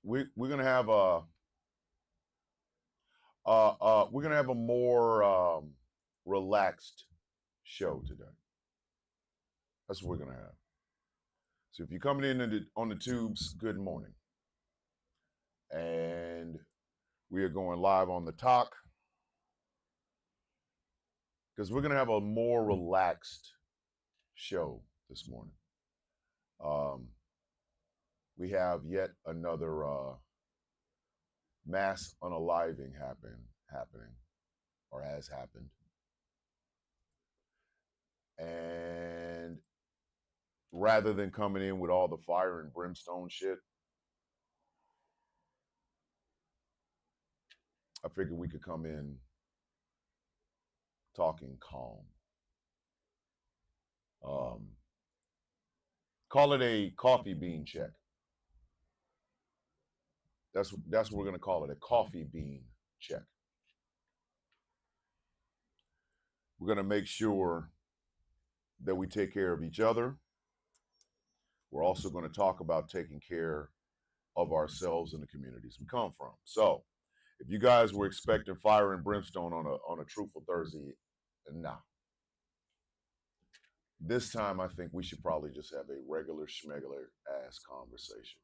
We're gonna have a more relaxed show today. That's what we're gonna have. So if you're coming in on the tubes, good morning. And we are going live on the talk because we're gonna have a more relaxed show this morning. We have yet another mass unaliving happening or has happened. And rather than coming in with all the fire and brimstone shit, I figured we could come in talking calm. Call it a coffee bean check. That's what we're going to call it, a coffee bean check. We're going to make sure that we take care of each other. We're also going to talk about taking care of ourselves and the communities we come from. So, if you guys were expecting fire and brimstone on a Truthful Thursday, nah. This time, I think we should probably just have a regular schmegular ass conversation.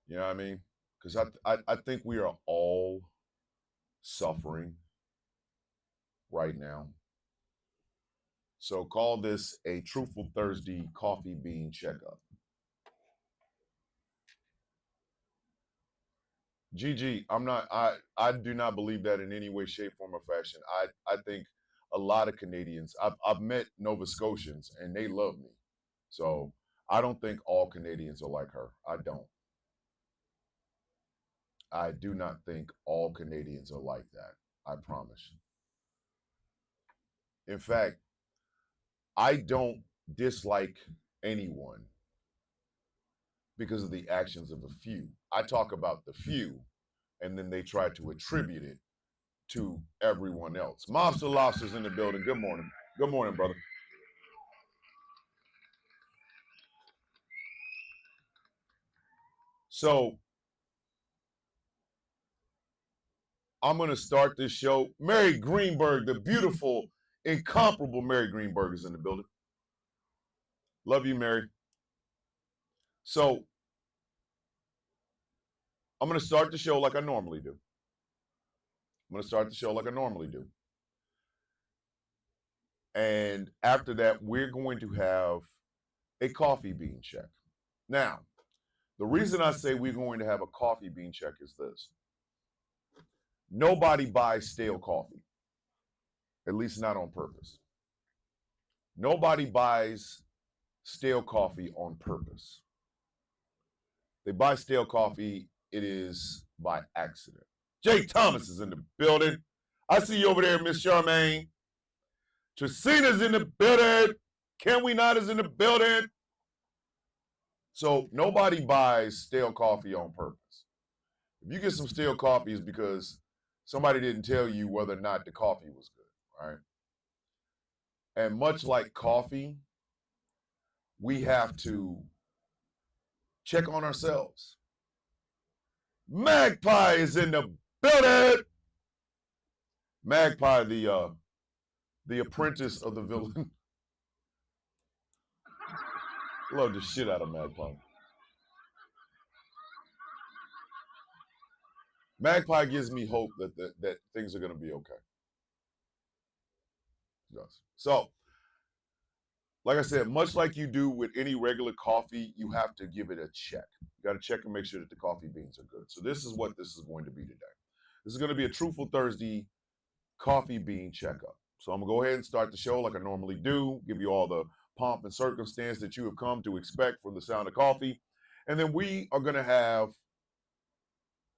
You know what I mean? Because I think we are all suffering right now. So call this a Truthful Thursday coffee bean checkup. Gigi, I do not believe that in any way, shape, form, or fashion. I think a lot of Canadians, I've met Nova Scotians and they love me. So I don't think all Canadians are like her. I don't. I do not think all Canadians are like that. I promise. In fact, I don't dislike anyone because of the actions of a few. I talk about the few, and then they try to attribute it to everyone else. Monster Lobster's in the building. Good morning. Good morning, brother. So I'm going to start this show. Mary Greenberg, the beautiful, incomparable Mary Greenberg is in the building. Love you, Mary. So I'm going to start the show like I normally do. And after that, we're going to have a coffee bean check. Now, the reason I say we're going to have a coffee bean check is this. Nobody buys stale coffee, at least not on purpose. Nobody buys stale coffee on purpose. They buy stale coffee, it is by accident. Jay Thomas is in the building. I see you over there, Miss Charmaine. Tracina's in the building. Can We Not is in the building. So nobody buys stale coffee on purpose. If you get some stale coffee, it's because somebody didn't tell you whether or not the coffee was good, right? And much like coffee, we have to check on ourselves. Magpie is in the building. Magpie, the apprentice of the villain. Love the shit out of Magpie. Magpie gives me hope that things are going to be okay. Yes. So, like I said, much like you do with any regular coffee, you have to give it a check. You got to check and make sure that the coffee beans are good. So this is what this is going to be today. This is going to be a Truthful Thursday coffee bean checkup. So I'm going to go ahead and start the show like I normally do, give you all the pomp and circumstance that you have come to expect from the sound of coffee. And then we are going to have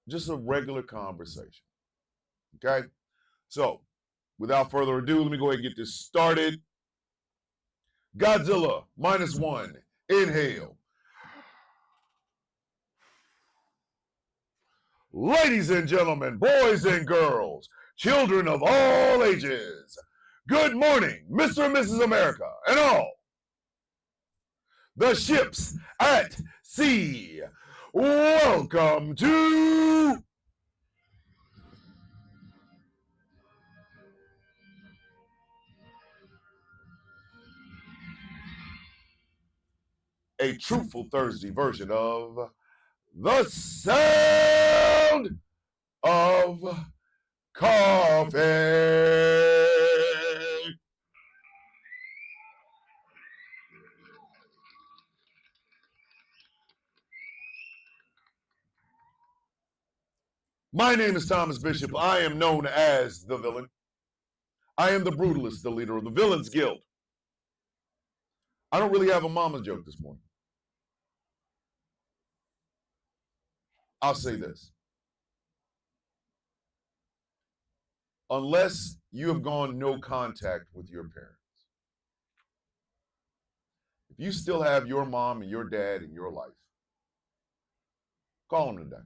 just a regular conversation. Okay? So without further ado, let me go ahead and get this started. Godzilla, -1. Inhale. Ladies and gentlemen, boys and girls, children of all ages, good morning, Mr. and Mrs. America, and all the ships at sea. Welcome to a Truthful Thursday version of The Sound of Coffee. My name is Thomas Bishop. I am known as the villain. I am the brutalist, the leader of the Villains Guild. I don't really have a mama joke this morning. I'll say this. Unless you have gone no contact with your parents, if you still have your mom and your dad in your life, call them today.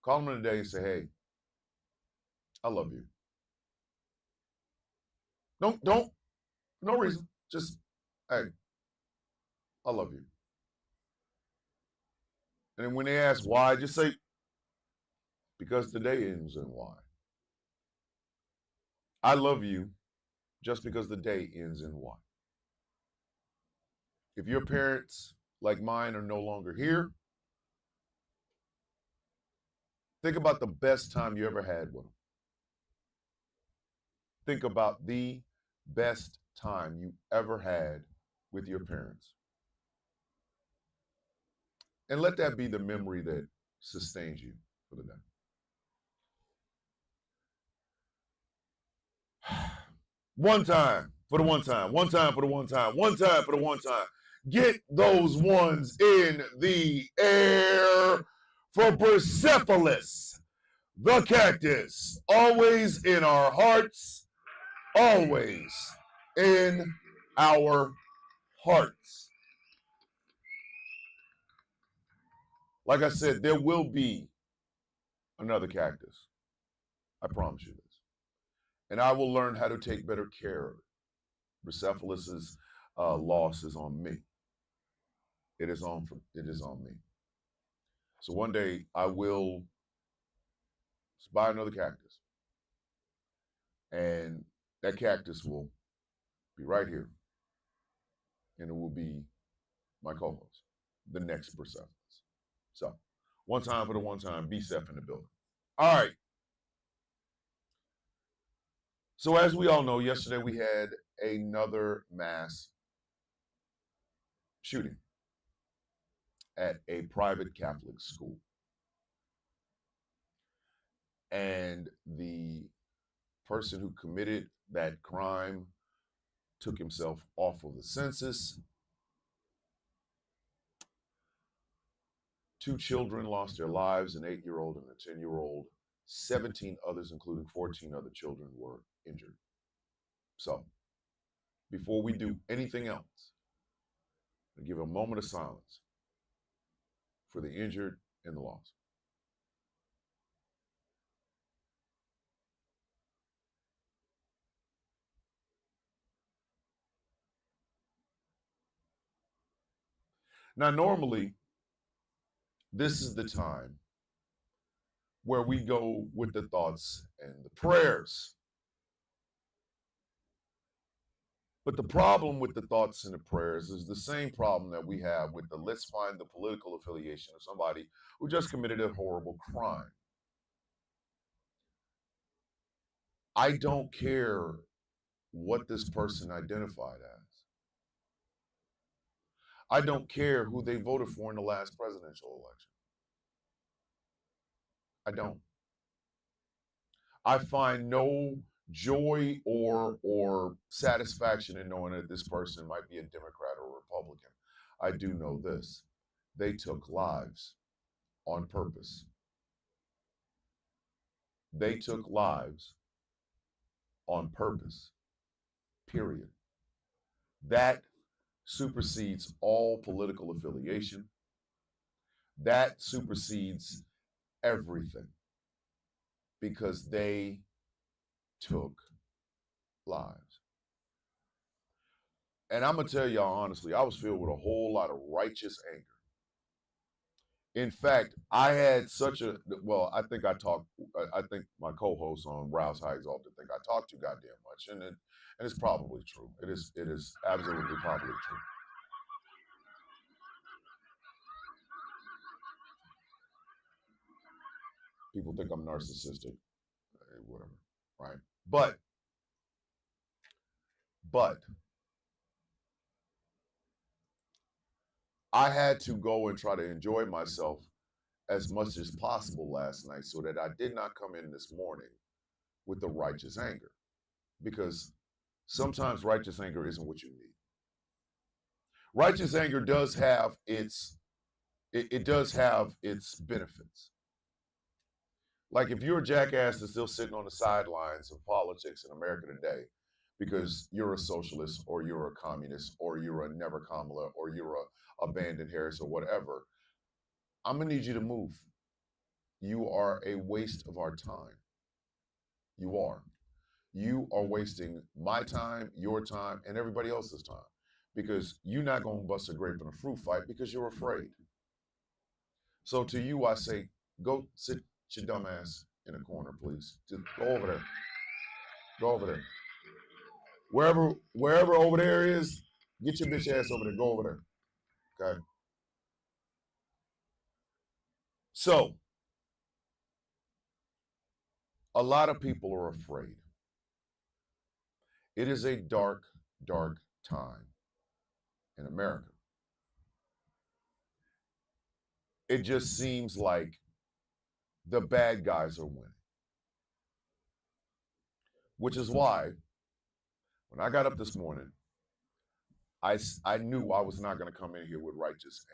Call them today and say, hey, I love you. Don't, no reason. Just, hey, I love you. And then when they ask why, just say, because the day ends in Y. I love you just because the day ends in Y. If your parents, like mine, are no longer here, think about the best time you ever had with them. Think about the best time you ever had with your parents. And let that be the memory that sustains you for the day. One time for the one time, one time for the one time, one time for the one time. Get those ones in the air for Persepolis, the cactus, always in our hearts, always in our hearts. Like I said, there will be another cactus. I promise you this. And I will learn how to take better care of it. Persepolis's loss is on me. It is on me. So one day I will buy another cactus. And that cactus will be right here. And it will be my co-host, the next Persepolis. So, one time for the one time, B-Sep in the building. All right. So as we all know, yesterday we had another mass shooting at a private Catholic school. And the person who committed that crime took himself off of the census. 2 children lost their lives, an 8-year-old and a 10-year-old. 17 others, including 14 other children, were injured. So, before we do anything else, I'll give a moment of silence for the injured and the lost. Now, normally, this is the time where we go with the thoughts and the prayers. But the problem with the thoughts and the prayers is the same problem that we have with the let's find the political affiliation of somebody who just committed a horrible crime. I don't care what this person identified as. I don't care who they voted for in the last presidential election. I don't. I find no joy or satisfaction in knowing that this person might be a Democrat or Republican. I do know this. They took lives on purpose. They took lives on purpose. Period. That supersedes all political affiliation. That supersedes everything. Because they took lives. And I'm going to tell y'all honestly, I was filled with a whole lot of righteous anger. In fact, I had such a well. I think I talk. I think my co-host on Rouse Heights often think I talk too goddamn much, and it's probably true. It is. It is absolutely probably true. People think I'm narcissistic, whatever, right? But but I had to go and try to enjoy myself as much as possible last night, so that I did not come in this morning with the righteous anger, because sometimes righteous anger isn't what you need. Righteous anger does have it does have its benefits. Like if you're a jackass that's still sitting on the sidelines of politics in America today because you're a socialist or you're a communist or you're a never Kamala or you're a abandoned Harris or whatever, I'm gonna need you to move. You are a waste of our time. You are. You are wasting my time, your time, and everybody else's time because you're not gonna bust a grape in a fruit fight because you're afraid. So to you, I say, go sit your dumb ass in a corner, please. Just go over there. Go over there. Wherever over there is, get your bitch ass over there. Go over there. Okay. So a lot of people are afraid. It is a dark, dark time in America. It just seems like the bad guys are winning, which is why when I got up this morning, I knew I was not going to come in here with righteous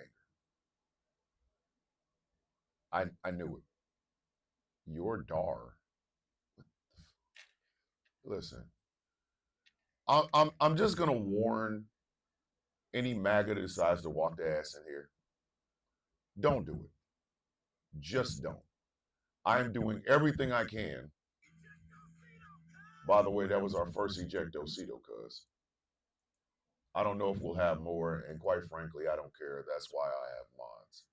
anger. I knew it. Your Dar. Listen, I'm just going to warn any MAGA that decides to walk their ass in here. Don't do it. Just don't. I am doing everything I can. By the way, that was our first ejectocito, cuz. I don't know if we'll have more, and quite frankly, I don't care. That's why I have mods.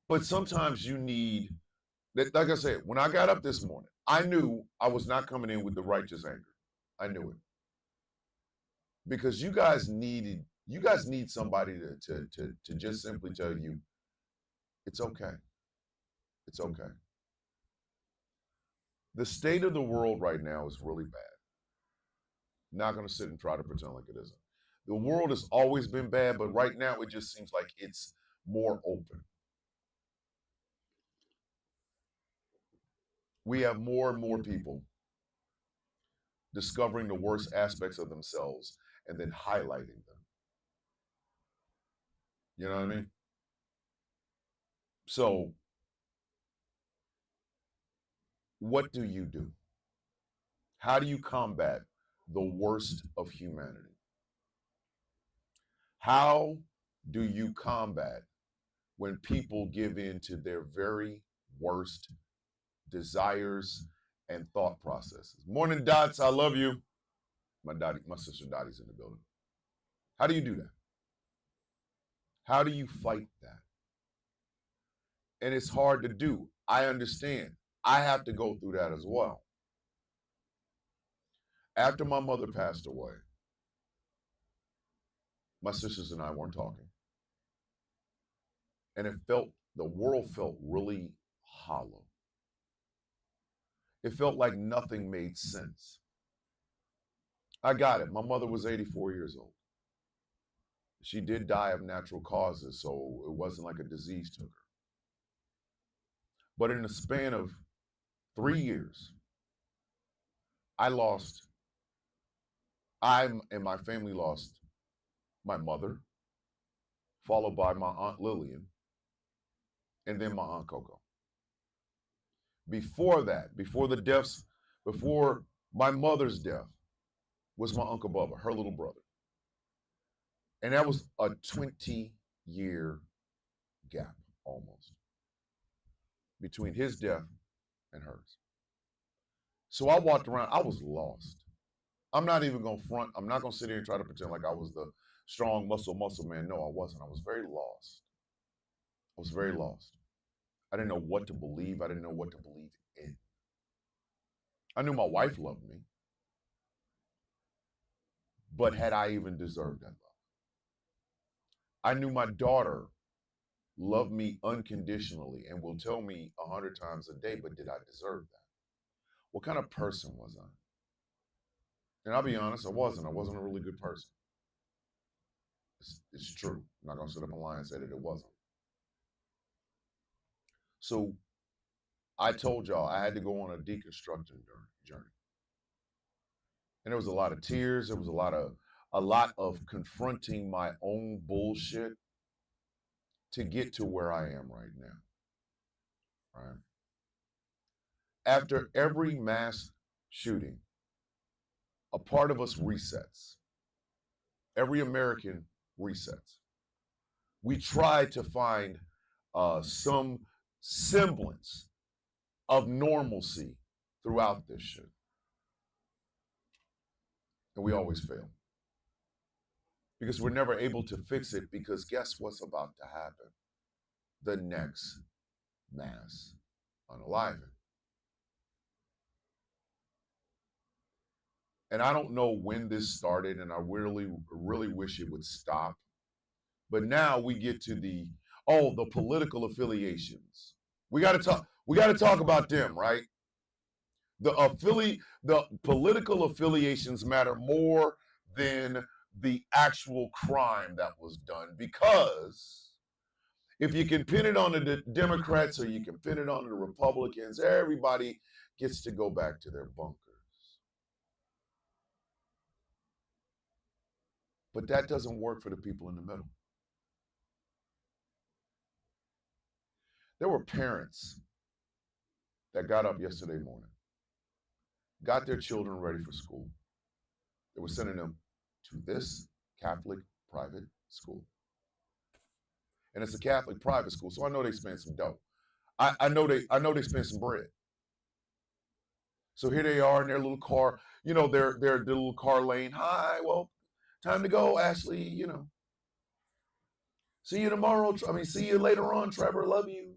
But sometimes you need, like I said, when I got up this morning, I knew I was not coming in with the righteous anger. I knew it. Because you guys need somebody to just simply tell you, it's okay. It's okay. The state of the world right now is really bad. Not going to sit and try to pretend like it isn't. The world has always been bad, but right now it just seems like it's more open. We have more and more people discovering the worst aspects of themselves and then highlighting them. You know what I mean? So, what do you do? How do you combat the worst of humanity? How do you combat when people give in to their very worst desires and thought processes? Morning, Dots. I love you. My sister Dottie's in the building. How do you do that? How do you fight that? And it's hard to do. I understand. I have to go through that as well. After my mother passed away, my sisters and I weren't talking. And the world felt really hollow. It felt like nothing made sense. I got it. My mother was 84 years old. She did die of natural causes, so it wasn't like a disease took her. But in the span of 3 years, I and my family lost my mother, followed by my Aunt Lillian, and then my Aunt Coco. Before that, before my mother's death, was my Uncle Bubba, her little brother. And that was a 20-year gap almost between his death and hers. So I walked around, I was lost. I'm not even going to front. I'm not going to sit here and try to pretend like I was the strong muscle man. No, I wasn't. I was very lost. I was very lost. I didn't know what to believe. I didn't know what to believe in. I knew my wife loved me, but had I even deserved that love? I knew my daughter loved me unconditionally and will tell me 100 times a day, but did I deserve that? What kind of person was I? And I'll be honest, I wasn't. I wasn't a really good person. It's true. I'm not going to sit up and lie and say that it wasn't. So I told y'all I had to go on a deconstruction journey. And there was a lot of tears. There was a lot of confronting my own bullshit to get to where I am right now. Right? After every mass shooting, a part of us resets. Every American resets. We try to find some semblance of normalcy throughout this shit. And we always fail. Because we're never able to fix it, because guess what's about to happen? The next mass unaliving. And I don't know when this started, and I really wish it would stop. But now we get to the political affiliations. We got to talk about them, right? The political affiliations matter more than the actual crime that was done, because if you can pin it on the Democrats or you can pin it on the Republicans, everybody gets to go back to their bunkers. But that doesn't work for the people in the middle. There were parents that got up yesterday morning, got their children ready for school. They were sending them to this Catholic private school. And it's a Catholic private school, so I know they spent some dough. I know they spent some bread. So here they are in their little car, their little car lane. Hi, well, time to go, Ashley, See you tomorrow. See you later on, Trevor. Love you.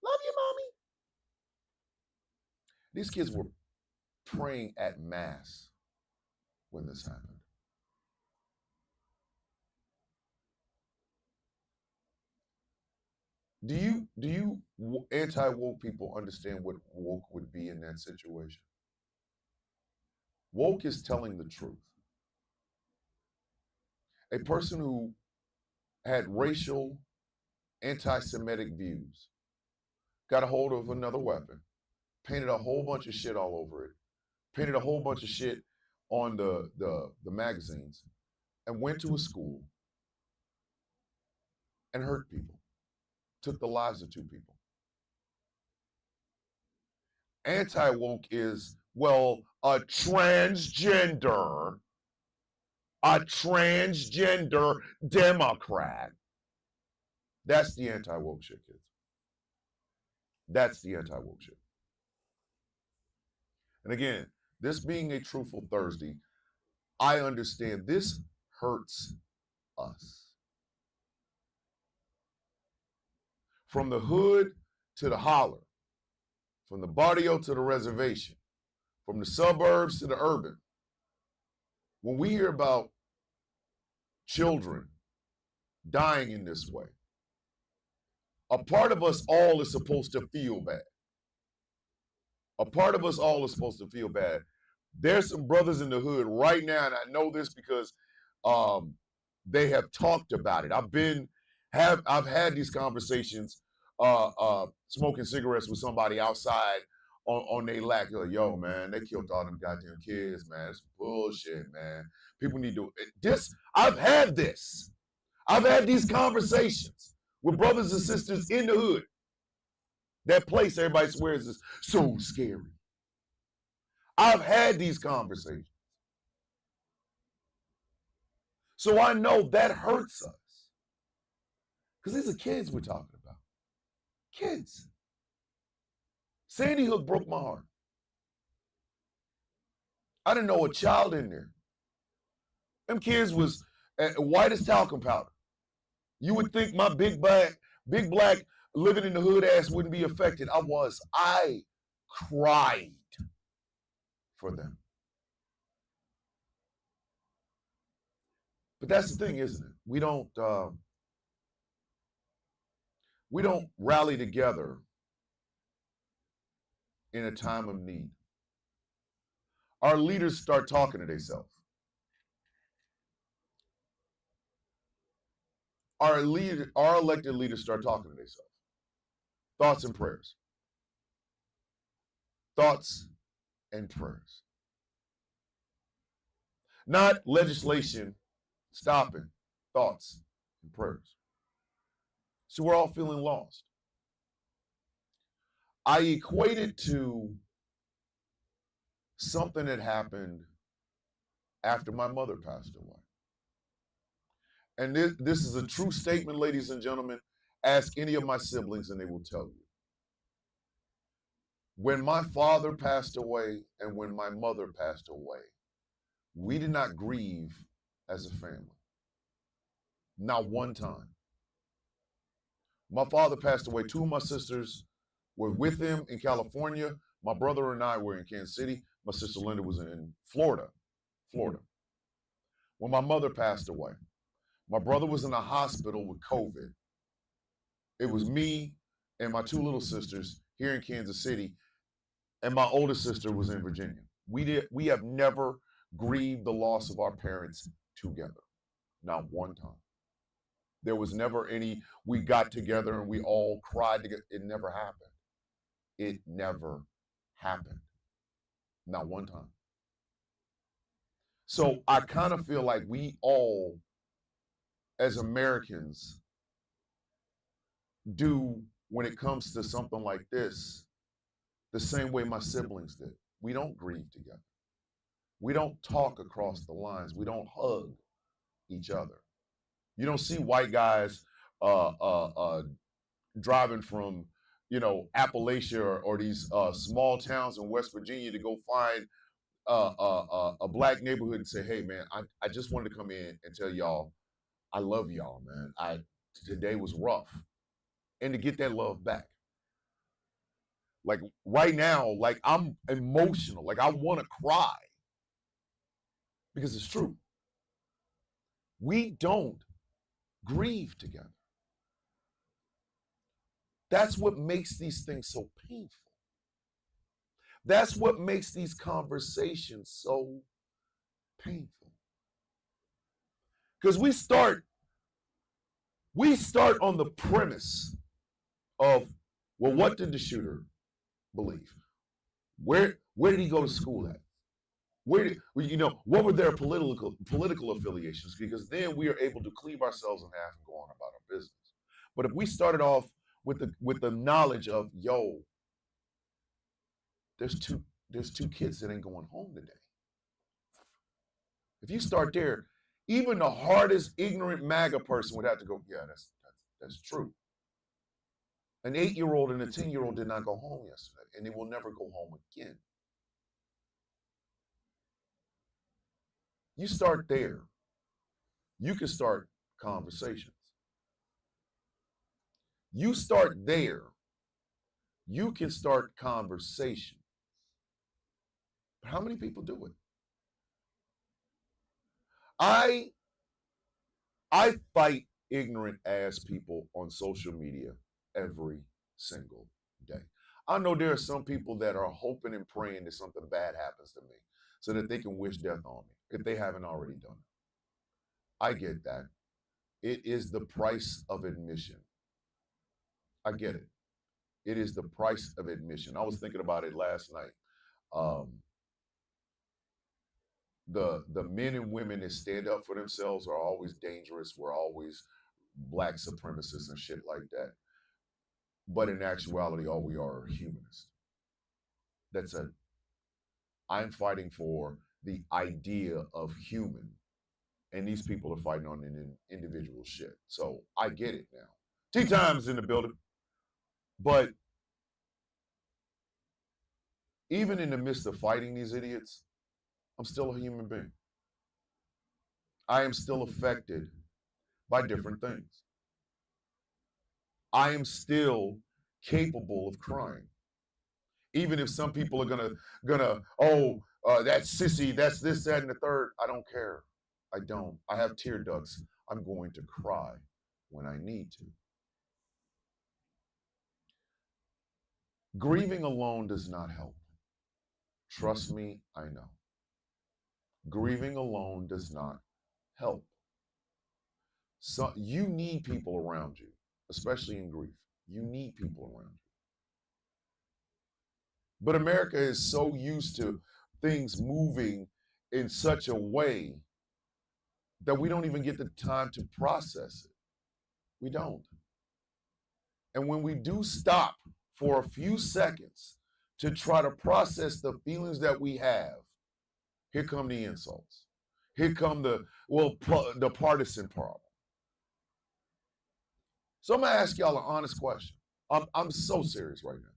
Love you, mommy. These kids were praying at Mass when this happened. Do you anti-woke people understand what woke would be in that situation? Woke is telling the truth. A person who had racial, anti-Semitic views got a hold of another weapon, painted a whole bunch of shit all over it, painted a whole bunch of shit on the magazines, and went to a school and hurt people, took the lives of 2 people. Anti-woke is, a transgender Democrat. That's the anti-woke shit, kids. That's the anti-woke shit. And again, this being a Truthful Thursday, I understand this hurts us. From the hood to the holler, from the barrio to the reservation, from the suburbs to the urban. When we hear about children dying in this way, a part of us all is supposed to feel bad. A part of us all is supposed to feel bad. There's some brothers in the hood right now, and I know this because they have talked about it. I've had these conversations, smoking cigarettes with somebody outside on their lack. They're like, yo, man, they killed all them goddamn kids, man. It's bullshit, man. People need to I've had this. I've had these conversations with brothers and sisters in the hood. That place everybody swears is so scary. I've had these conversations. So I know that hurts us. Because these are kids we're talking about. Kids. Sandy Hook broke my heart. I didn't know a child in there. Them kids was white as talcum powder. You would think my big black living in the hood ass wouldn't be affected. I cried for them. But that's the thing, isn't it? We don't rally together in a time of need. Our leaders start talking to themselves. Our elected leaders start talking to themselves. Thoughts and prayers. Thoughts and prayers. Not legislation stopping thoughts and prayers. So we're all feeling lost. I equate it to something that happened after my mother passed away. And this is a true statement, ladies and gentlemen. Ask any of my siblings and they will tell you. When my father passed away and when my mother passed away, we did not grieve as a family. Not one time. My father passed away. Two of my sisters were with him in California. My brother and I were in Kansas City. My sister Linda was in Florida. When my mother passed away, my brother was in a hospital with COVID. It was me and my two little sisters here in Kansas City, and my oldest sister was in Virginia. We have never grieved the loss of our parents together. Not one time. There was never any, we got together and we all cried together. It never happened. It never happened. Not one time. So I kind of feel like we all, as Americans, do when it comes to something like this, the same way my siblings did. We don't grieve together. We don't talk across the lines. We don't hug each other. You don't see white guys driving from, Appalachia or these small towns in West Virginia to go find a black neighborhood and say, hey, man, I just wanted to come in and tell y'all, I love y'all, man. Today was rough. And to get that love back. Like right now, like I'm emotional. Like I want to cry. Because it's true. We don't grieve together. That's what makes these things so painful. That's what makes these conversations so painful. Because we start on the premise of, well, what did the shooter believe? Where did he go to school at? What were their political affiliations? Because then we are able to cleave ourselves in half and go on about our business. But if we started off with the knowledge of, there's two kids that ain't going home today. If you start there, even the hardest ignorant MAGA person would have to go, yeah, that's true. An 8-year-old and a 10-year-old did not go home yesterday, and they will never go home again. You start there. You can start conversations. You start there. You can start conversation. But how many people do it? I fight ignorant ass people on social media every single day. I know there are some people that are hoping and praying that something bad happens to me so that they can wish death on me if they haven't already done it. I get that. It is the price of admission. I get it. It is the price of admission. I was thinking about it last night. The men and women that stand up for themselves are always dangerous. We're always black supremacists and shit like that. But in actuality, all we are humanists. That's it. I'm fighting for the idea of human, and these people are fighting on an individual shit. So I get it now. T-Time's in the building. But even in the midst of fighting these idiots, I'm still a human being. I am still affected by different things. I am still capable of crying. Even if some people are that's sissy, that's this, that, and the third. I don't care. I don't. I have tear ducts. I'm going to cry when I need to. Grieving alone does not help. Trust me, I know. Grieving alone does not help. So you need people around you, especially in grief. You need people around you. But America is so used to things moving in such a way that we don't even get the time to process it. We don't. And when we do stop for a few seconds to try to process the feelings that we have, here come the insults. Here come the partisan problem. So I'm gonna ask y'all an honest question. I'm so serious right now.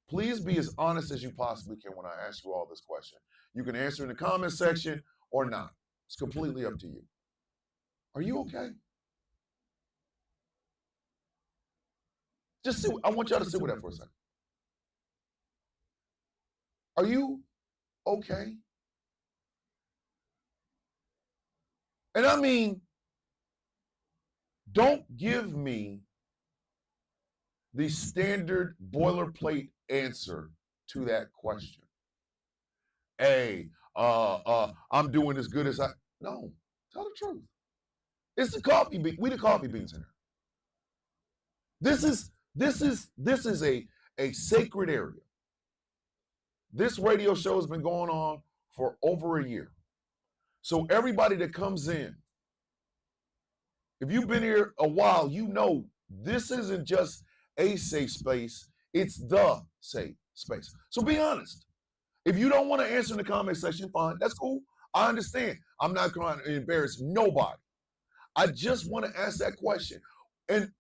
Please be as honest as you possibly can when I ask you all this question. You can answer in the comment section or not. It's completely up to you. Are you okay? Just I want y'all to sit with that for a second. Are you okay? And I mean, don't give me the standard boilerplate answer to that question. Hey, I'm doing as good as I. No, tell the truth. It's the coffee bean. We the coffee beans in here. This is a sacred area. This radio show has been going on for over a year. So everybody that comes in, if you've been here a while, you know this isn't just a safe space, it's the safe space. So be honest. If you don't want to answer in the comment section, fine, that's cool. I understand. I'm not trying to embarrass nobody. I just want to ask that question. And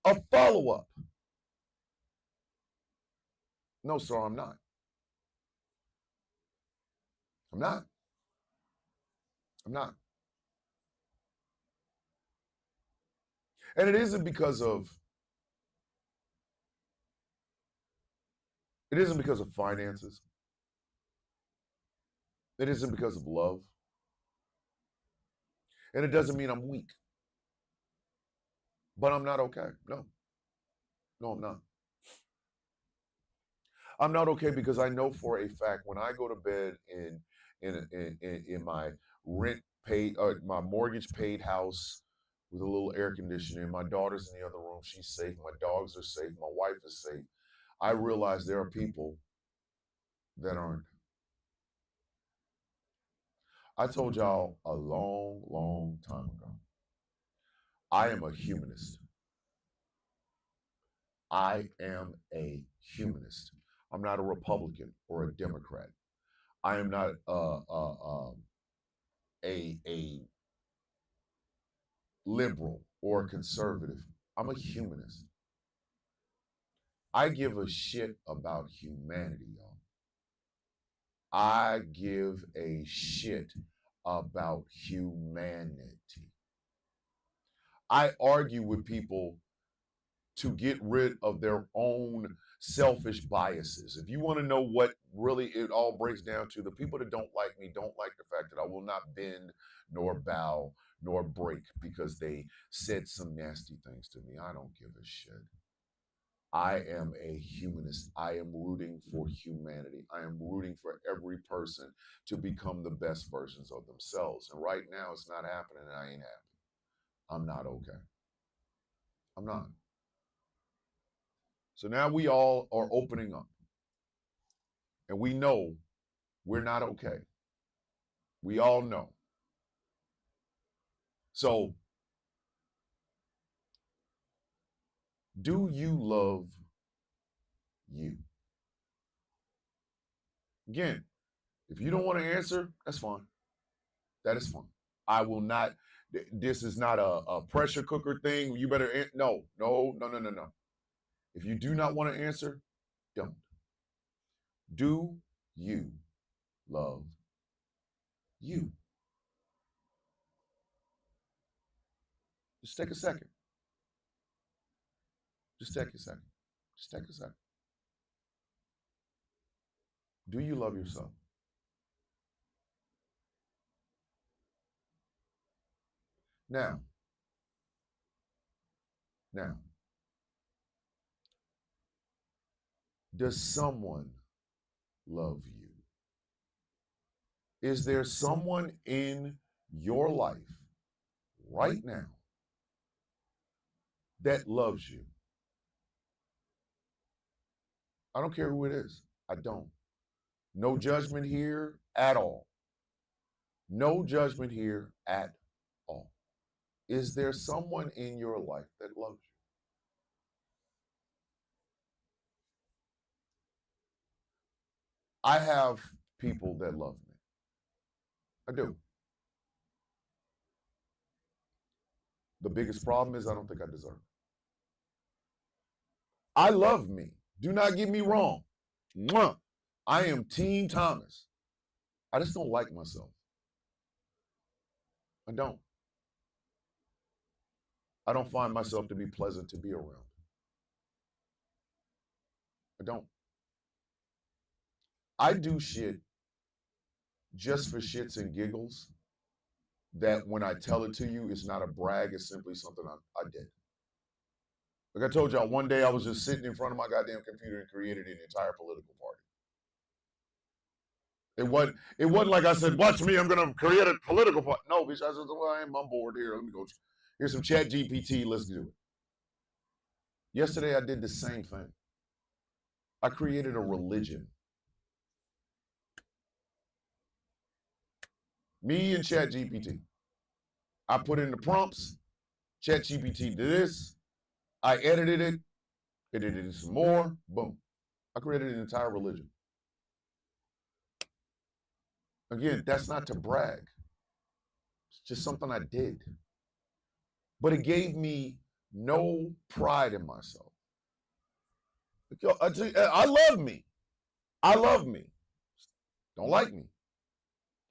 a follow-up. No, sir, I'm not. I'm not. I'm not. And it isn't because of finances. It isn't because of love. And it doesn't mean I'm weak. But I'm not okay. No. No, I'm not. I'm not okay because I know for a fact when I go to bed in my rent paid, my mortgage paid house with a little air conditioning, my daughter's in the other room, she's safe, my dogs are safe, my wife is safe. I realize there are people that aren't. I told y'all a long, long time ago, I am a humanist. I am a humanist. I'm not a Republican or a Democrat. I am not a liberal or a conservative. I'm a humanist. I give a shit about humanity, y'all. I give a shit about humanity. I argue with people to get rid of their own selfish biases. If you want to know what really it all breaks down to, the people that don't like me don't like the fact that I will not bend nor bow nor break because they said some nasty things to me. I don't give a shit. I am a humanist. I am rooting for humanity. I am rooting for every person to become the best versions of themselves. And right now it's not happening and I ain't happy. I'm not okay. I'm not. So now we all are opening up. And we know we're not okay. We all know. So, do you love you? Again, if you don't want to answer, that's fine. That is fine. I will not. This is not a pressure cooker thing. You better, no. If you do not want to answer, don't. Do you love You. Just take a second. Just take a second. Just take a second. Do you love yourself? Now, now, does someone love you? Is there someone in your life right now that loves you? I don't care who it is. I don't. No judgment here at all. No judgment here at all. Is there someone in your life that loves you? I have people that love me. I do. The biggest problem is I don't think I deserve it. I love me. Do not get me wrong. Mwah. I am Team Thomas. I just don't like myself. I don't. I don't find myself to be pleasant to be around. I don't. I do shit just for shits and giggles that when I tell it to you, it's not a brag, it's simply something I did. Like I told y'all, one day I was just sitting in front of my goddamn computer and created an entire political party. It wasn't like I said, watch me, I'm gonna create a political party. No, bitch, I said, well, I'm bored here. Let me go. Here's some chat GPT, let's do it. Yesterday I did the same thing. I created a religion. Me and chat GPT. I put in the prompts, chat GPT did this, I edited it some more, boom. I created an entire religion. Again, that's not to brag. It's just something I did. But it gave me no pride in myself. I love me. I love me. Don't like me.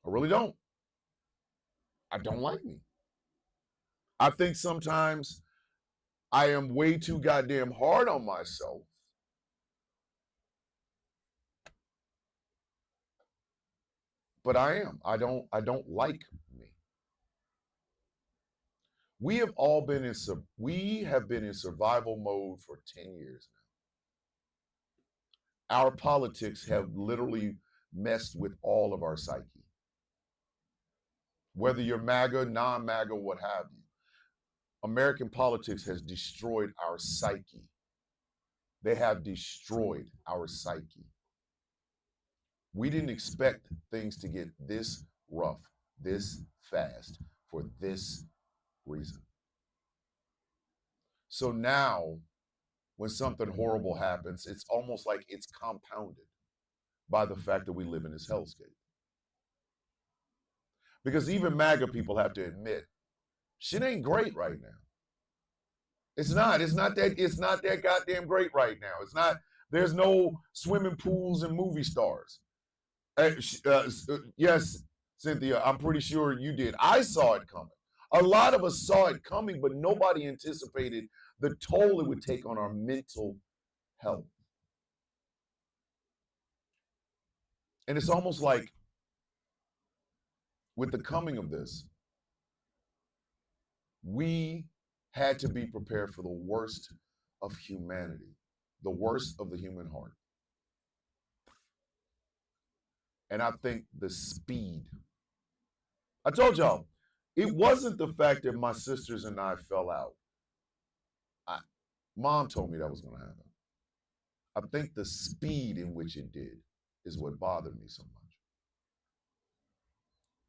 I really don't. I don't like me. I think sometimes I am way too goddamn hard on myself. But I am. I don't like me. We have been in survival mode for 10 years now. Our politics have literally messed with all of our psyche. Whether you're MAGA, non-MAGA, what have you. American politics has destroyed our psyche. They have destroyed our psyche. We didn't expect things to get this rough, this fast, for this reason. So now, when something horrible happens, it's almost like it's compounded by the fact that we live in this hellscape. Because even MAGA people have to admit, shit ain't great right now. It's not that goddamn great right now. It's not, there's no swimming pools and movie stars. Yes, Cynthia, I'm pretty sure you did. I saw it coming. A lot of us saw it coming, but nobody anticipated the toll it would take on our mental health. And it's almost like with the coming of this, we had to be prepared for the worst of humanity, the worst of the human heart. And I think the speed. I told y'all, it wasn't the fact that my sisters and I fell out. Mom told me that was going to happen. I think the speed in which it did is what bothered me so much.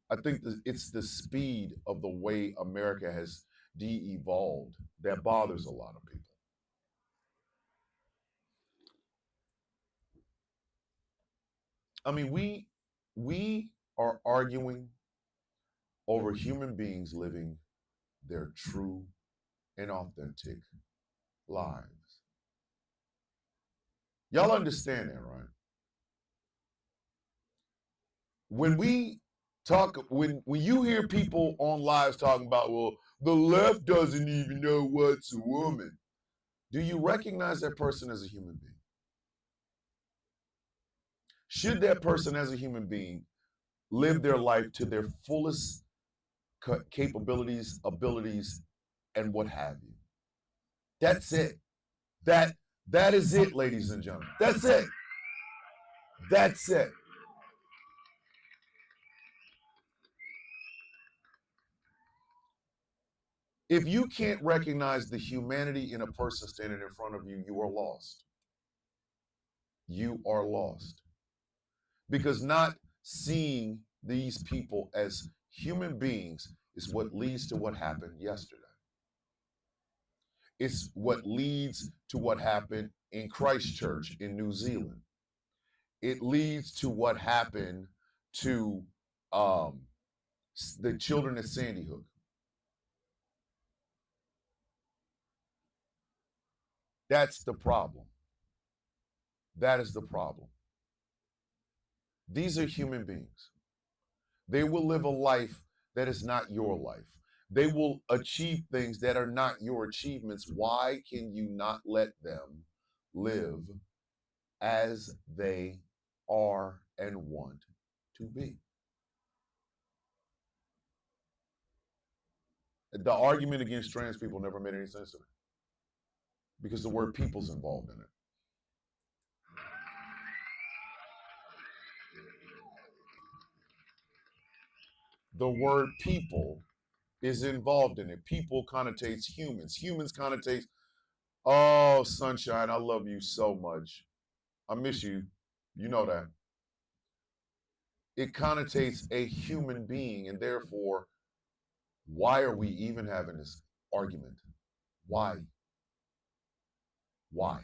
I think it's the speed of the way America has de-evolved that bothers a lot of people. I mean, we are arguing over human beings living their true and authentic lives. Y'all understand that, right? When we When you hear people on lives talking about, well, the left doesn't even know what's a woman. Do you recognize that person as a human being? Should that person as a human being live their life to their fullest capabilities, abilities, and what have you? That's it. That is it, ladies and gentlemen. That's it. That's it. If you can't recognize the humanity in a person standing in front of you, you are lost. You are lost. Because not seeing these people as human beings is what leads to what happened yesterday. It's what leads to what happened in Christchurch in New Zealand. It leads to what happened to the children at Sandy Hook. That's the problem. That is the problem. These are human beings. They will live a life that is not your life. They will achieve things that are not your achievements. Why can you not let them live as they are and want to be? The argument against trans people never made any sense to me because the word people's involved in it. The word people is involved in it. People connotates humans. Humans connotates, oh, sunshine, I love you so much. I miss you. You know that. It connotates a human being, and therefore, why are we even having this argument? Why? Why?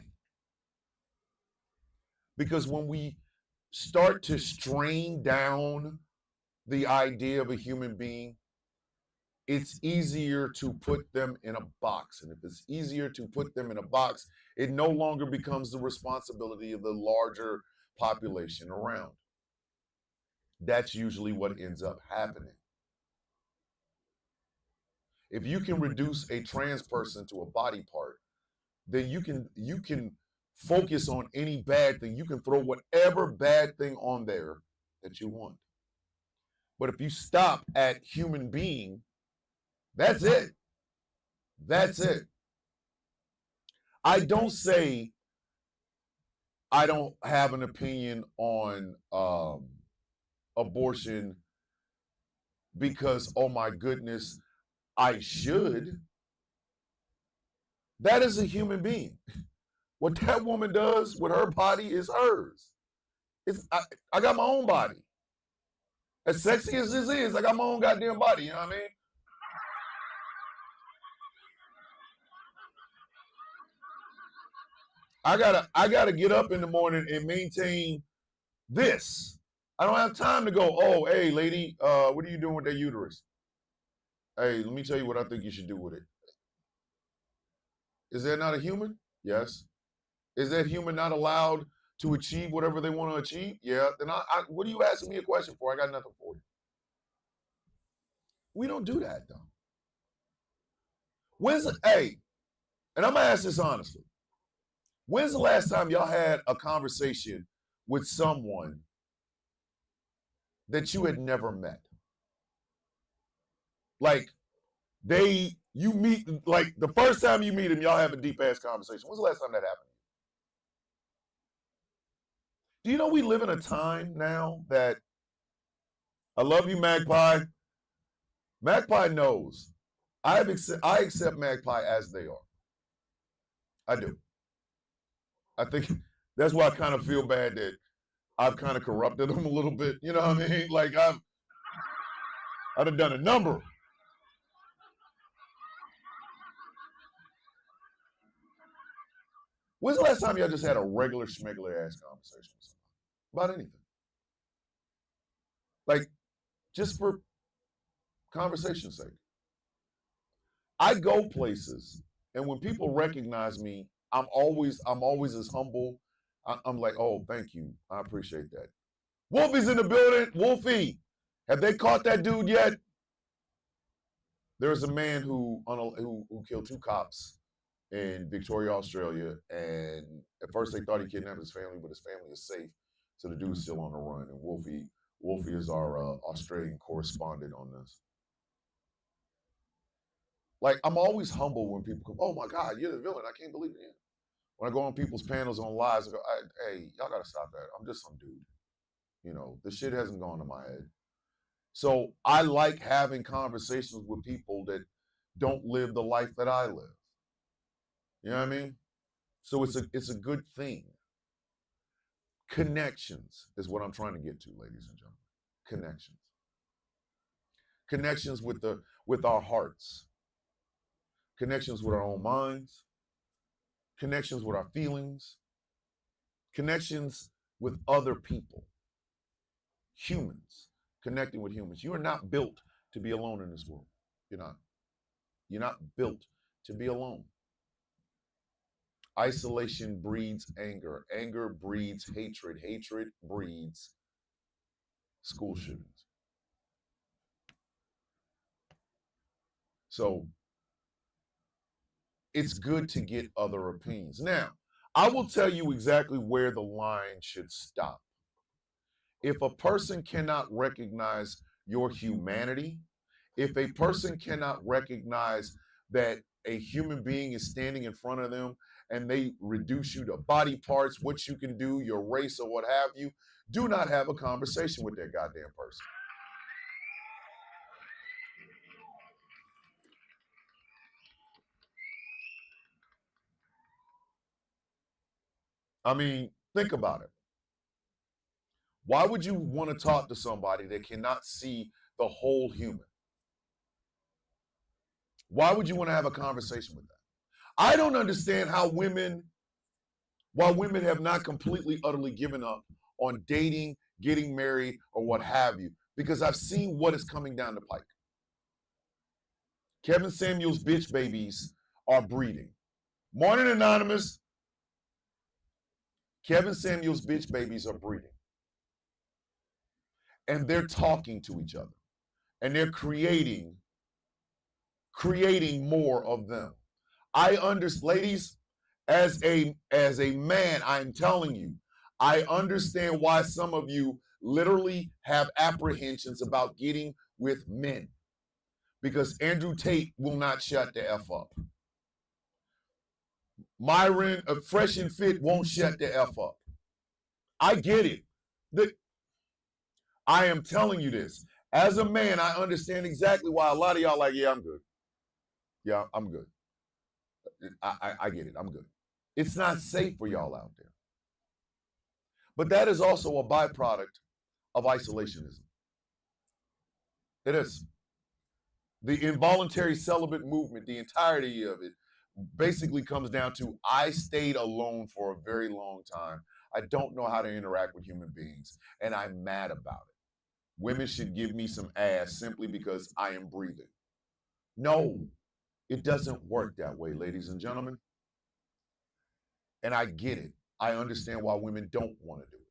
Because when we start to strain down the idea of a human being, it's easier to put them in a box. And if it's easier to put them in a box, it no longer becomes the responsibility of the larger population around. That's usually what ends up happening. If you can reduce a trans person to a body part, then you can focus on any bad thing. You can throw whatever bad thing on there that you want. But if you stop at human being, that's it. That's it. I don't say I don't have an opinion on abortion because, oh my goodness, I should. That is a human being. What that woman does with her body is hers. I got my own body. As sexy as this is, I got my own goddamn body, you know what I mean? I gotta get up in the morning and maintain this. I don't have time to go, oh, hey, lady, what are you doing with that uterus? Hey, let me tell you what I think you should do with it. Is that not a human? Yes. Is that human not allowed to achieve whatever they want to achieve? Yeah. Then what are you asking me a question for? I got nothing for you. We don't do that though. Hey, and I'm gonna ask this honestly. When's the last time y'all had a conversation with someone that you had never met? Like you meet, like the first time you meet him, y'all have a deep ass conversation. When's the last time that happened? Do you know we live in a time now that I love you, Magpie. Magpie knows I accept Magpie as they are. I do. I think that's why I kind of feel bad that I've kind of corrupted them a little bit. You know what I mean? Like I'd have done a number. When's the last time y'all just had a regular schmegular ass conversation with somebody about anything? Like, just for conversation's sake. I go places, and when people recognize me, I'm always as humble. I'm like, oh, thank you. I appreciate that. Wolfie's in the building. Wolfie, Have they caught that dude yet? There's a man who killed 2 cops in Victoria, Australia, and at first they thought he kidnapped his family, but his family is safe, so the dude's still on the run. And Wolfie is our Australian correspondent on this. Like, I'm always humble when people come, oh my God, you're the villain. I can't believe it. When I go on people's panels on lives, I go, hey, y'all gotta stop that. I'm just some dude. You know, the shit hasn't gone to my head. So I like having conversations with people that don't live the life that I live. You know what I mean? So it's a good thing. Connections is what I'm trying to get to, ladies and gentlemen. Connections. Connections with our hearts. Connections with our own minds. Connections with our feelings. Connections with other people. Humans. Connecting with humans. You are not built to be alone in this world. You're not. You're not built to be alone. Isolation breeds anger. Anger breeds hatred. Hatred breeds school shootings. So it's good to get other opinions. Now, I will tell you exactly where the line should stop. If a person cannot recognize your humanity, if a person cannot recognize that a human being is standing in front of them and they reduce you to body parts, what you can do, your race or what have you, do not have a conversation with that goddamn person. I mean, think about it. Why would you want to talk to somebody that cannot see the whole human? Why would you want to have a conversation with that? I don't understand why women have not completely, utterly given up on dating, getting married, or what have you, because I've seen what is coming down the pike. Kevin Samuels' bitch babies are breeding. Morning Anonymous. Kevin Samuels' bitch babies are breeding. And they're talking to each other. And they're creating more of them. I understand, ladies, as a man, I'm telling you, I understand why some of you literally have apprehensions about getting with men, because Andrew Tate will not shut the F up. Myron, Fresh and Fit, won't shut the F up. I get it. I am telling you this. As a man, I understand exactly why a lot of y'all like, yeah, I'm good. Yeah, I'm good. I get it. I'm good. It's not safe for y'all out there. But that is also a byproduct of isolationism. It is. The involuntary celibate movement, the entirety of it, basically comes down to I stayed alone for a very long time. I don't know how to interact with human beings, and I'm mad about it. Women should give me some ass simply because I am breathing. No, it doesn't work that way, ladies and gentlemen. And I get it. I understand why women don't want to do it.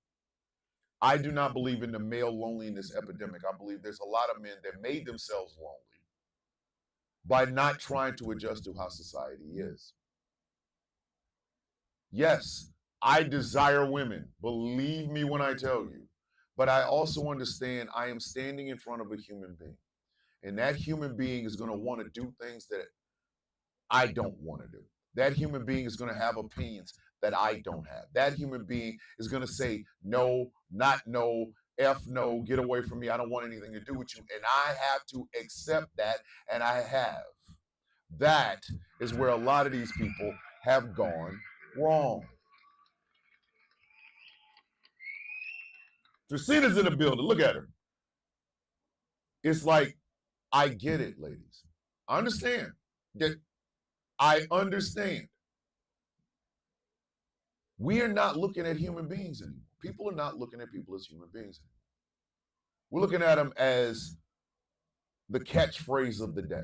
I do not believe in the male loneliness epidemic. I believe there's a lot of men that made themselves lonely by not trying to adjust to how society is. Yes, I desire women. Believe me when I tell you. But I also understand I am standing in front of a human being. And that human being is going to want to do things that I don't want to do. That human being is going to have opinions that I don't have. That human being is going to say, no, not no, F no, get away from me. I don't want anything to do with you. And I have to accept that, and I have. That is where a lot of these people have gone wrong. Tracina's in the building. Look at her. It's like, I get it, ladies. I understand that. I understand. We are not looking at human beings anymore. People are not looking at people as human beings anymore. We're looking at them as the catchphrase of the day.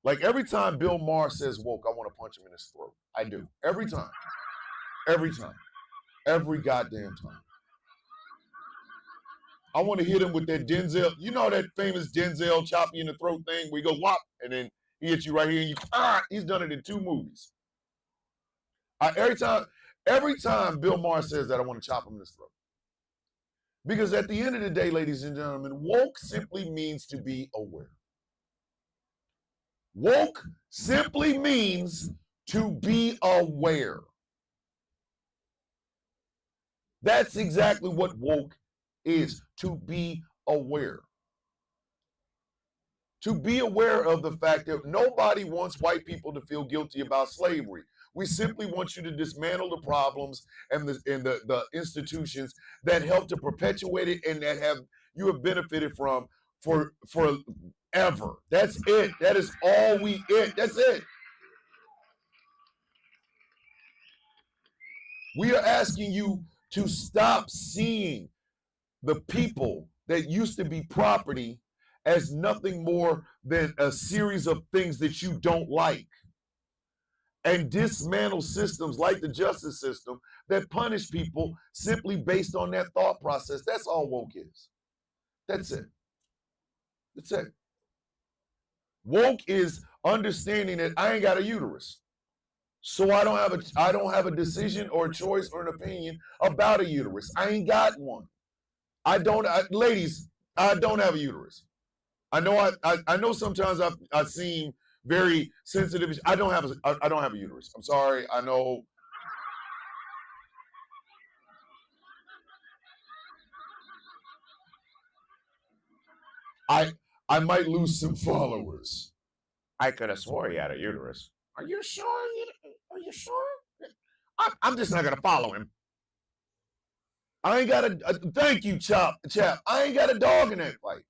Like every time Bill Maher says woke, I want to punch him in his throat. I do. Every time. Every time. Every goddamn time. I want to hit him with that Denzel. You know that famous Denzel chop you in the throat thing where he goes whop and then he hits you right here and you he's done it in 2 movies. Every time Bill Maher says that, I want to chop him in his throat. Because at the end of the day, ladies and gentlemen, woke simply means to be aware. Woke simply means to be aware. That's exactly what woke is, to be aware. To be aware of the fact that nobody wants white people to feel guilty about slavery. We simply want you to dismantle the problems and the institutions that help to perpetuate it and that you have benefited from for forever. That's it. That is all That's it. We are asking you to stop seeing the people that used to be property as nothing more than a series of things that you don't like, and dismantle systems like the justice system that punish people simply based on that thought process. That's all woke is. That's it. That's it. Woke is understanding that I ain't got a uterus, so I don't have a decision or a choice or an opinion about a uterus. I ain't got one. Ladies, I don't have a uterus. I know sometimes I seem very sensitive. I don't have a uterus. I'm sorry. I know. I might lose some followers. I could have swore he had a uterus. Are you sure? Are you sure? I'm just not gonna follow him. I ain't got thank you, Chap. I ain't got a dog in that fight.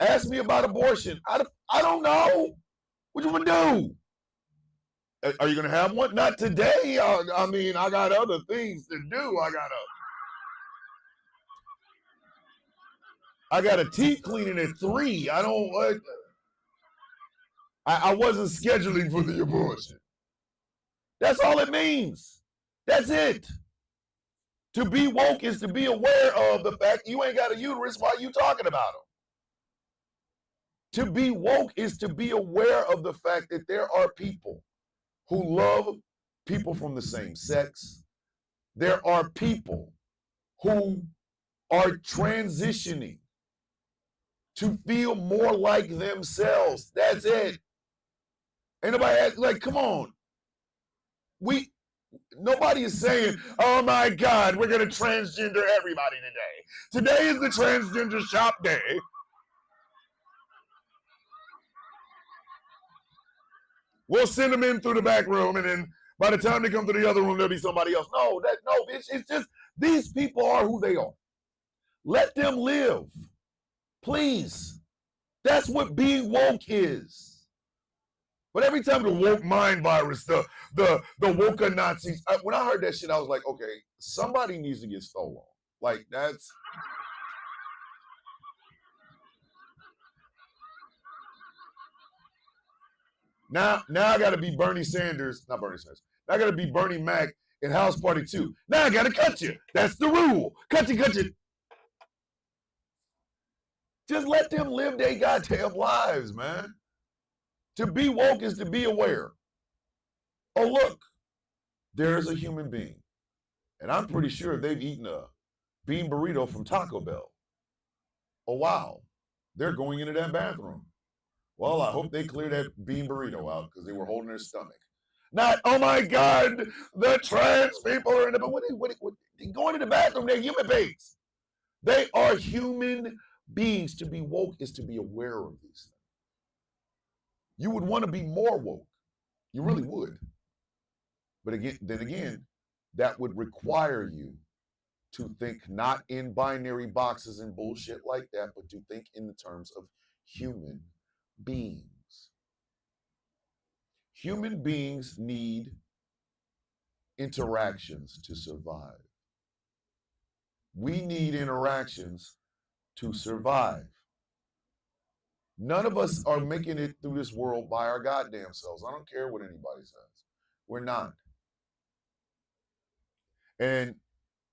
Ask me about abortion. I don't know. What you want to do? Are you going to have one? Not today. I mean, I got other things to do. I got a teeth cleaning at 3. I wasn't scheduling for the abortion. That's all it means. That's it. To be woke is to be aware of the fact you ain't got a uterus while you talking about them. To be woke is to be aware of the fact that there are people who love people from the same sex. There are people who are transitioning to feel more like themselves. That's it. Ain't nobody like, come on. Nobody is saying, oh my God, we're going to transgender everybody today. Today is the transgender shop day. We'll send them in through the back room, and then by the time they come to the other room, there'll be somebody else. No, bitch. It's just these people are who they are. Let them live, please. That's what being woke is. But every time the woke mind virus, the woke Nazis, when I heard that shit, I was like, okay, somebody needs to get stolen. Like that's. Now I got to be Bernie Sanders, not Bernie Sanders. Now I got to be Bernie Mac in House Party 2. Now I got to cut you. That's the rule. Cut you. Just let them live their goddamn lives, man. To be woke is to be aware. Oh, look, there's a human being. And I'm pretty sure they've eaten a bean burrito from Taco Bell. Oh, wow. They're going into that bathroom. Well, I hope they clear that bean burrito out because they were holding their stomach. Not, oh my God, the trans people are in the, but what going to the bathroom, they're human beings. They are human beings. To be woke is to be aware of these things. You would want to be more woke. You really would. But again, that would require you to think not in binary boxes and bullshit like that, but to think in the terms of human beings. Human beings need interactions to survive. We need interactions to survive. None of us are making it through this world by our goddamn selves. I don't care what anybody says. We're not. And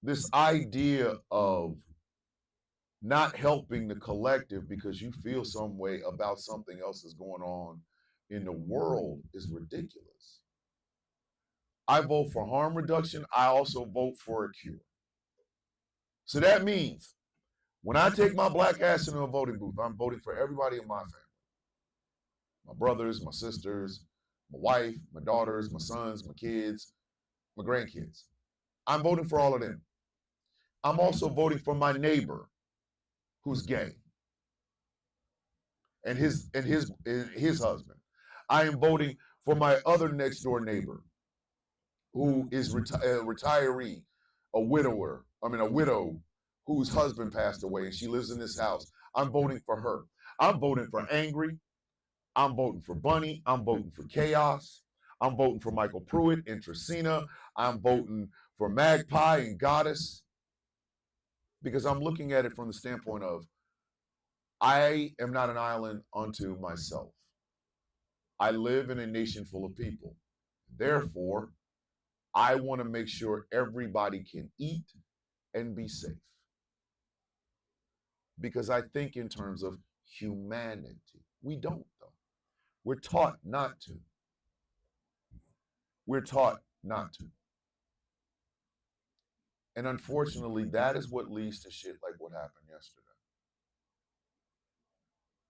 this idea of not helping the collective because you feel some way about something else that's going on in the world is ridiculous. I vote for harm reduction. I also vote for a cure. So that means when I take my black ass into a voting booth, I'm voting for everybody in my family. My brothers, my sisters, my wife, my daughters, my sons, my kids, my grandkids. I'm voting for all of them. I'm also voting for my neighbor who's gay and his husband. I am voting for my other next door neighbor who is a retiree, a widow whose husband passed away and she lives in this house. I'm voting for her. I'm voting for Angry. I'm voting for Bunny. I'm voting for Chaos. I'm voting for Michael Pruitt and Tracina. I'm voting for Magpie and Goddess because I'm looking at it from the standpoint of I am not an island unto myself. I live in a nation full of people. Therefore, I want to make sure everybody can eat and be safe. Because I think in terms of humanity. We don't, though. We're taught not to. We're taught not to. And unfortunately, that is what leads to shit like what happened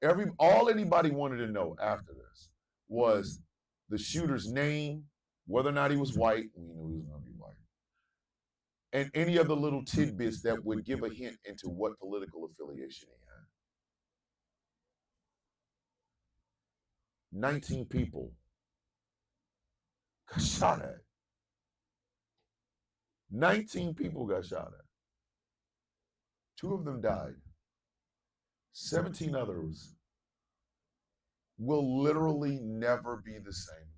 yesterday. All anybody wanted to know after this was the shooter's name, whether or not he was white. We knew he was going to be white. And any of the little tidbits that would give a hint into what political affiliation he had. 19 people got shot at. 19 people got shot at. 2 of them died. 17 others will literally never be the same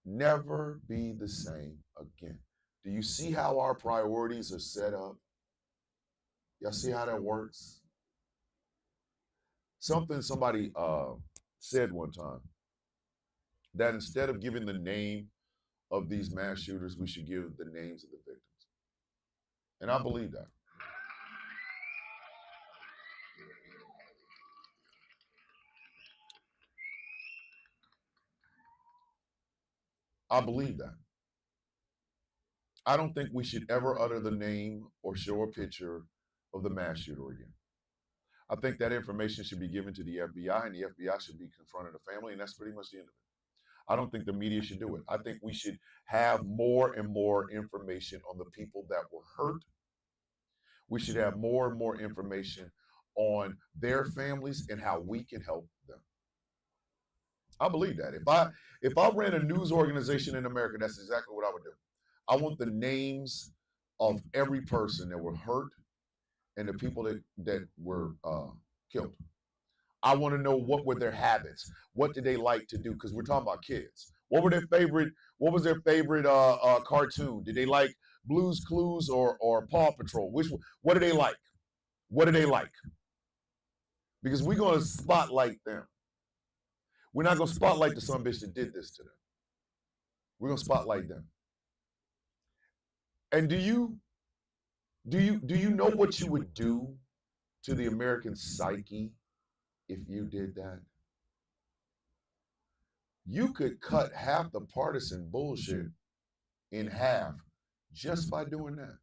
again. Never be the same again. Do you see how our priorities are set up? Y'all see how that works? Somebody said one time that instead of giving the name of these mass shooters, we should give the names of the victims. And I believe that. I believe that. I don't think we should ever utter the name or show a picture of the mass shooter again. I think that information should be given to the FBI and the FBI should be confronting the family, and that's pretty much the end of it. I don't think the media should do it. I think we should have more and more information on the people that were hurt. We should have more and more information on their families and how we can help them. I believe that. If I ran a news organization in America, that's exactly what I would do. I want the names of every person that were hurt and the people that were killed. I want to know what were their habits. What did they like to do? Because we're talking about kids. What was their favorite cartoon? Did they like Blue's Clues or Paw Patrol? What do they like? What do they like? Because we're going to spotlight them. We're not going to spotlight the son bitch that did this to them. We're going to spotlight them. And do you know what you would do to the American psyche if you did that? You could cut half the partisan bullshit in half just by doing that.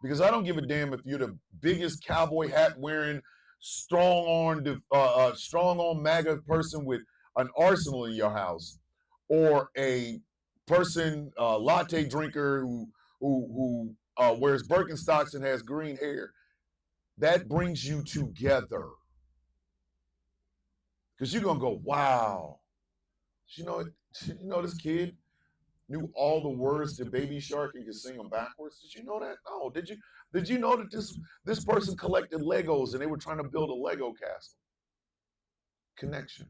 Because I don't give a damn if you're the biggest cowboy hat wearing, strong-armed MAGA person with an arsenal in your house, or a person, latte drinker who wears Birkenstocks and has green hair. That brings you together. Because you're gonna go, wow. You know this kid knew all the words to Baby Shark and could sing them backwards. Did you know that? No. Did you know that this person collected Legos and they were trying to build a Lego castle? Connection.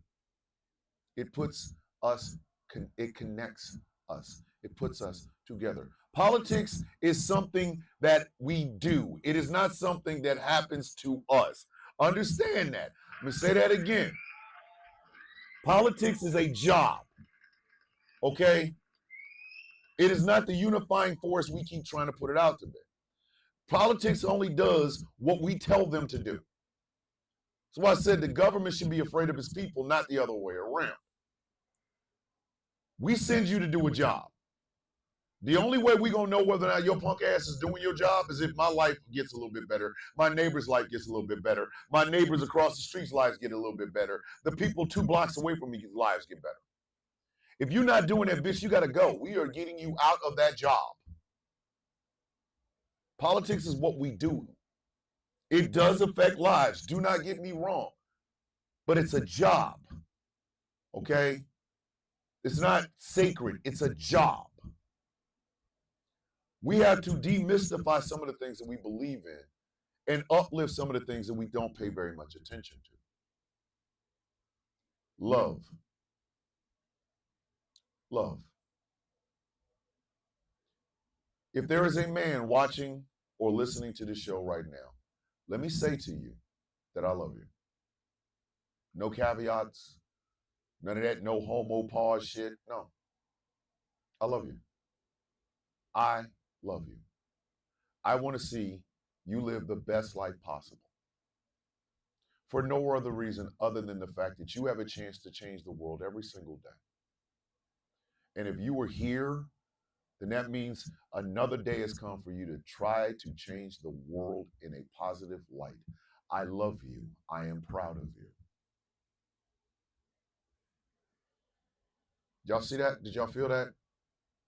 It puts us. It connects us. It puts us together. Politics is something that we do. It is not something that happens to us. Understand that. Let me say that again. Politics is a job, okay? It is not the unifying force we keep trying to put it out to be. Politics only does what we tell them to do. That's why I said the government should be afraid of its people, not the other way around. We send you to do a job. The only way we're going to know whether or not your punk ass is doing your job is if my life gets a little bit better, my neighbor's life gets a little bit better, my neighbors across the street's lives get a little bit better, the people 2 blocks away from me's lives get better. If you're not doing that, bitch, you got to go. We are getting you out of that job. Politics is what we do. It does affect lives. Do not get me wrong. But it's a job. Okay? It's not sacred. It's a job. We have to demystify some of the things that we believe in and uplift some of the things that we don't pay very much attention to. Love. Love. If there is a man watching or listening to this show right now, let me say to you that I love you. No caveats, none of that no homo pause shit. No. I love you. I love you. I want to see you live the best life possible. For no other reason other than the fact that you have a chance to change the world every single day. And if you were here, then that means another day has come for you to try to change the world in a positive light. I love you. I am proud of you. Y'all see that? Did y'all feel that?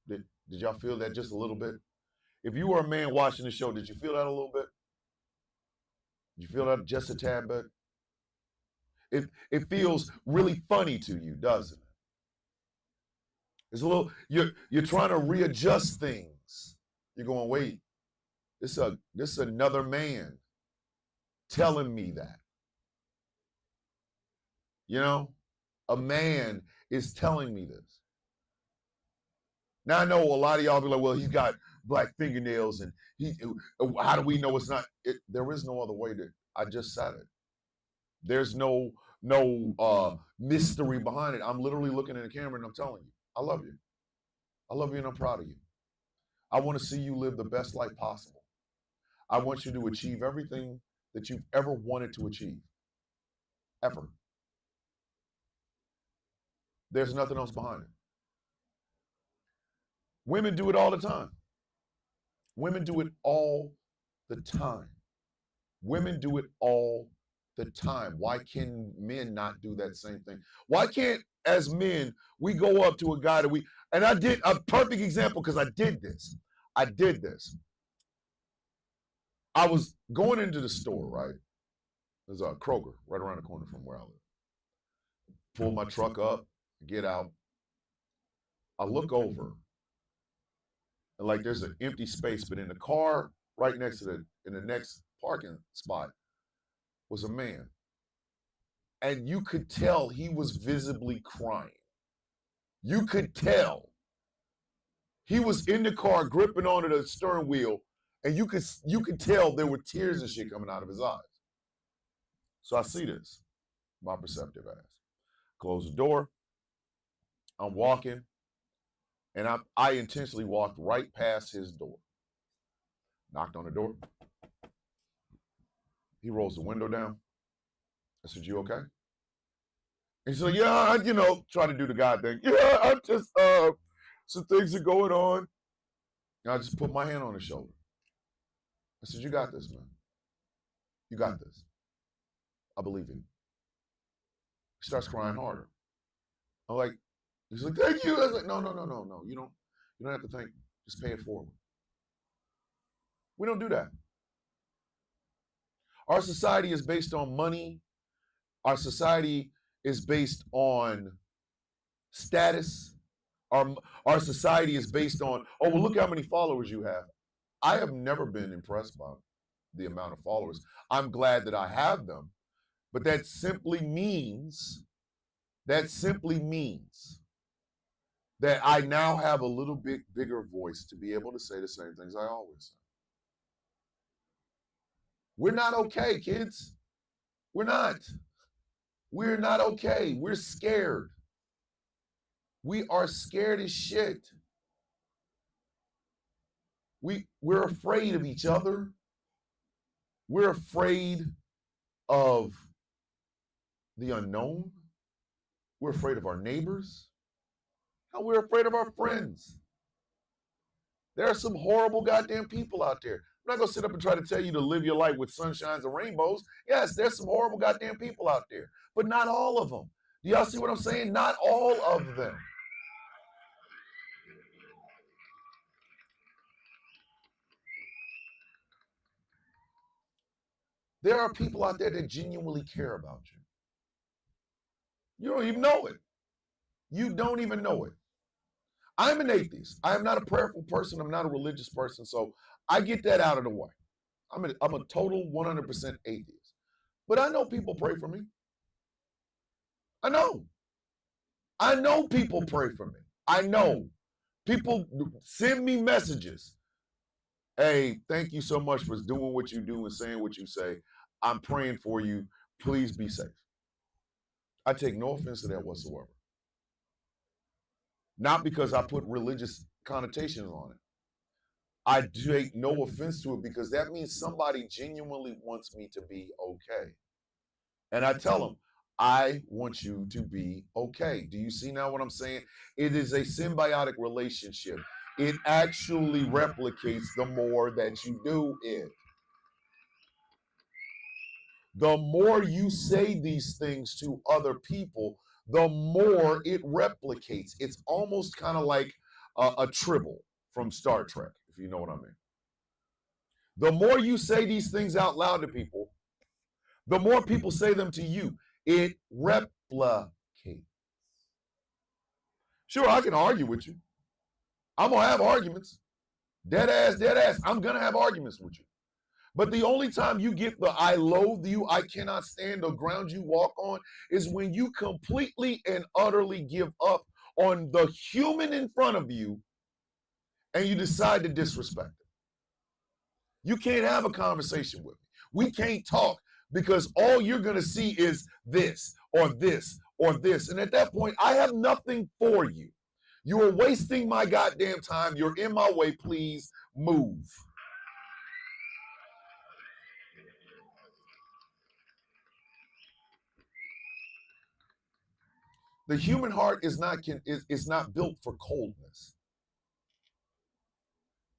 Did y'all feel that just a little bit? If you were a man watching the show, did you feel that a little bit? Did you feel that just a tad bit? It feels really funny to you, doesn't it? It's a little, you're trying to readjust things. You're going, wait, this is another man telling me that. You know, a man is telling me this. Now I know a lot of y'all be like, well, he's got black fingernails and how do we know it's not? There is no other way to, I just said it. There's no mystery behind it. I'm literally looking at the camera and I'm telling you, I love you. I love you and I'm proud of you. I want to see you live the best life possible. I want you to achieve everything that you've ever wanted to achieve. Ever. There's nothing else behind it. Women do it all the time. Women do it all the time. Women do it all the time. Why can men not do that same thing? Why can't, as men, we go up to a guy that and I did a perfect example because I did this. I was going into the store, right? There's a Kroger right around the corner from where I live. Pull my truck up, get out. I look over, and like there's an empty space, but in the car right next to in the next parking spot was a man. And you could tell he was visibly crying. You could tell. He was in the car gripping onto the steering wheel, and you could tell there were tears and shit coming out of his eyes. So I see this, my perceptive ass. Close the door. I'm walking, and I intentionally walked right past his door. Knocked on the door. He rolls the window down. I said, "You okay?" And he's like, "Yeah, try to do the guy thing. Yeah, I'm just, some things are going on." And I just put my hand on his shoulder. I said, "You got this, man. You got this. I believe in you." He starts crying harder. I'm like, he's like, "Thank you." I was like, no. You don't have to thank me. Just pay it forward. We don't do that. Our society is based on money. Our society is based on status. Our society is based on, oh, well, look how many followers you have. I have never been impressed by the amount of followers. I'm glad that I have them, but that simply means that I now have a little bit bigger voice to be able to say the same things I always say. We're not okay, kids. We're not. We're not okay. We're scared. We are scared as shit. We're afraid of each other. We're afraid of the unknown. We're afraid of our neighbors. How we're afraid of our friends. There are some horrible goddamn people out there. I'm not gonna sit up and try to tell you to live your life with sunshines and rainbows. Yes, there's some horrible goddamn people out there, but not all of them. Do y'all see what I'm saying? Not all of them. There are people out there that genuinely care about you. You don't even know it. You don't even know it. I'm an atheist. I am not a prayerful person. I'm not a religious person. So I get that out of the way. I'm a total 100% atheist. But I know people pray for me. I know. I know people pray for me. I know. People send me messages. Hey, thank you so much for doing what you do and saying what you say. I'm praying for you. Please be safe. I take no offense to that whatsoever. Not because I put religious connotations on it. I take no offense to it because that means somebody genuinely wants me to be okay. And I tell them, I want you to be okay. Do you see now what I'm saying? It is a symbiotic relationship. It actually replicates the more that you do it. The more you say these things to other people, the more it replicates. It's almost kind of like a tribble from Star Trek, if you know what I mean. The more you say these things out loud to people, the more people say them to you. It replicates. Sure, I can argue with you. I'm going to have arguments. Dead ass. I'm going to have arguments with you. But the only time you get the I loathe you, I cannot stand the ground you walk on is when you completely and utterly give up on the human in front of you and you decide to disrespect it. You can't have a conversation with me. We can't talk because all you're going to see is this or this or this. And at that point, I have nothing for you. You are wasting my goddamn time. You're in my way. Please move. The human heart is not built for coldness.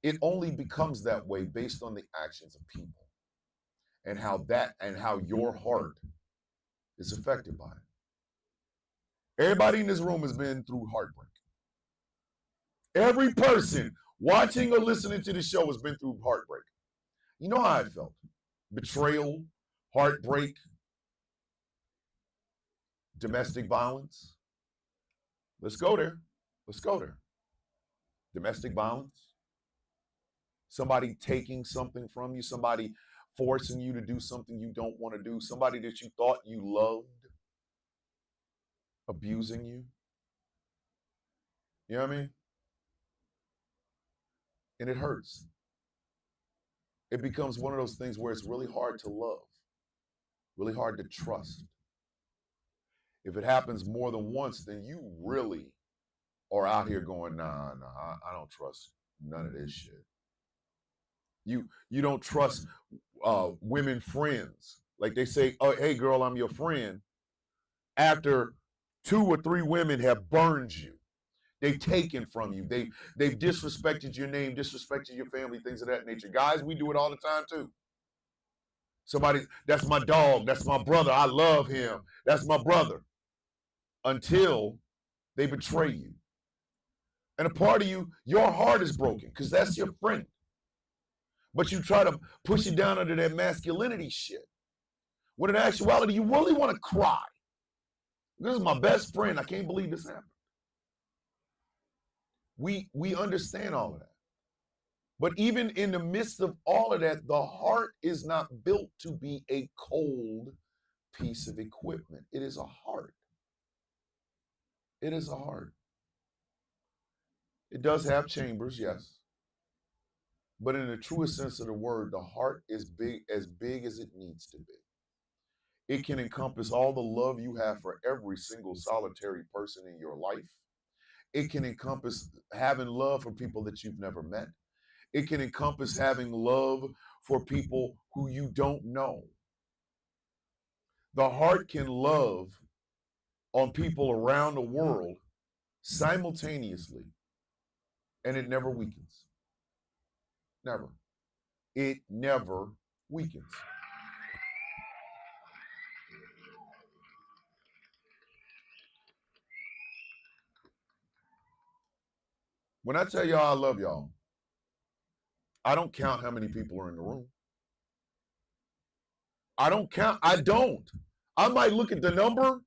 It only becomes that way based on the actions of people and how your heart is affected by it. Everybody in this room has been through heartbreak. Every person watching or listening to the show has been through heartbreak. You know how I felt. Betrayal, heartbreak, domestic violence. Let's go there. Let's go there. Domestic violence. Somebody taking something from you, somebody forcing you to do something you don't want to do, somebody that you thought you loved, abusing you. You know what I mean? And it hurts. It becomes one of those things where it's really hard to love, really hard to trust. If it happens more than once, then you really are out here going, nah, I don't trust none of this shit. You don't trust women friends. Like they say, oh, hey girl, I'm your friend. After 2 or 3 women have burned you, they've taken from you, they've disrespected your name, disrespected your family, things of that nature. Guys, we do it all the time too. Somebody, that's my dog, that's my brother, I love him, that's my brother. Until they betray you. And a part of you, your heart is broken because that's your friend. But you try to push it down under that masculinity shit. When in actuality, you really want to cry. This is my best friend. I can't believe this happened. We understand all of that. But even in the midst of all of that, the heart is not built to be a cold piece of equipment. It is a heart. It is a heart. It does have chambers, yes. But in the truest sense of the word, the heart is big as it needs to be. It can encompass all the love you have for every single solitary person in your life. It can encompass having love for people that you've never met. It can encompass having love for people who you don't know. The heart can love on people around the world simultaneously, and it never weakens. Never. It never weakens. When I tell y'all I love y'all, I don't count how many people are in the room. I don't count. I don't. I might look at the number,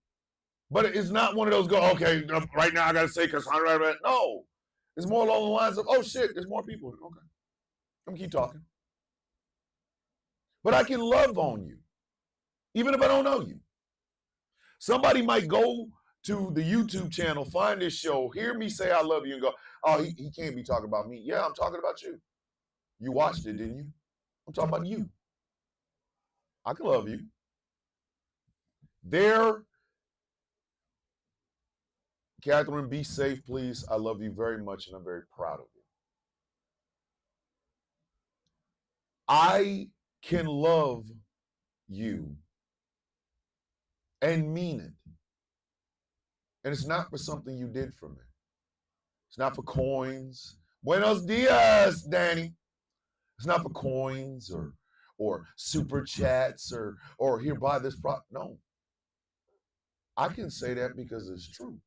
but it's not one of those go, okay, right now I got to say because no. It's more along the lines of, oh shit, there's more people. Okay. I'm going to keep talking. But I can love on you, even if I don't know you. Somebody might go to the YouTube channel, find this show, hear me say I love you, and go, oh, he can't be talking about me. Yeah, I'm talking about you. You watched it, didn't you? I'm talking about you. I can love you. Catherine, be safe, please. I love you very much, and I'm very proud of you. I can love you and mean it. And it's not for something you did for me. It's not for coins. Buenos dias, Danny. It's not for coins or super chats or here buy this product. No. I can say that because it's true.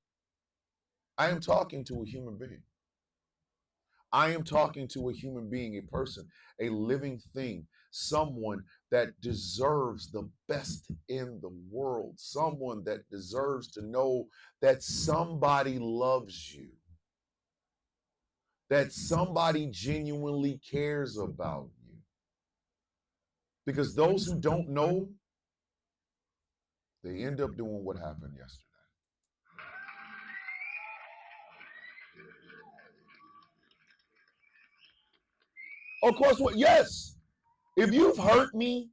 I am talking to a human being. I am talking to a human being, a person, a living thing, someone that deserves the best in the world, someone that deserves to know that somebody loves you, that somebody genuinely cares about you. Because those who don't know, they end up doing what happened yesterday. Of course, what? Yes. If you've hurt me,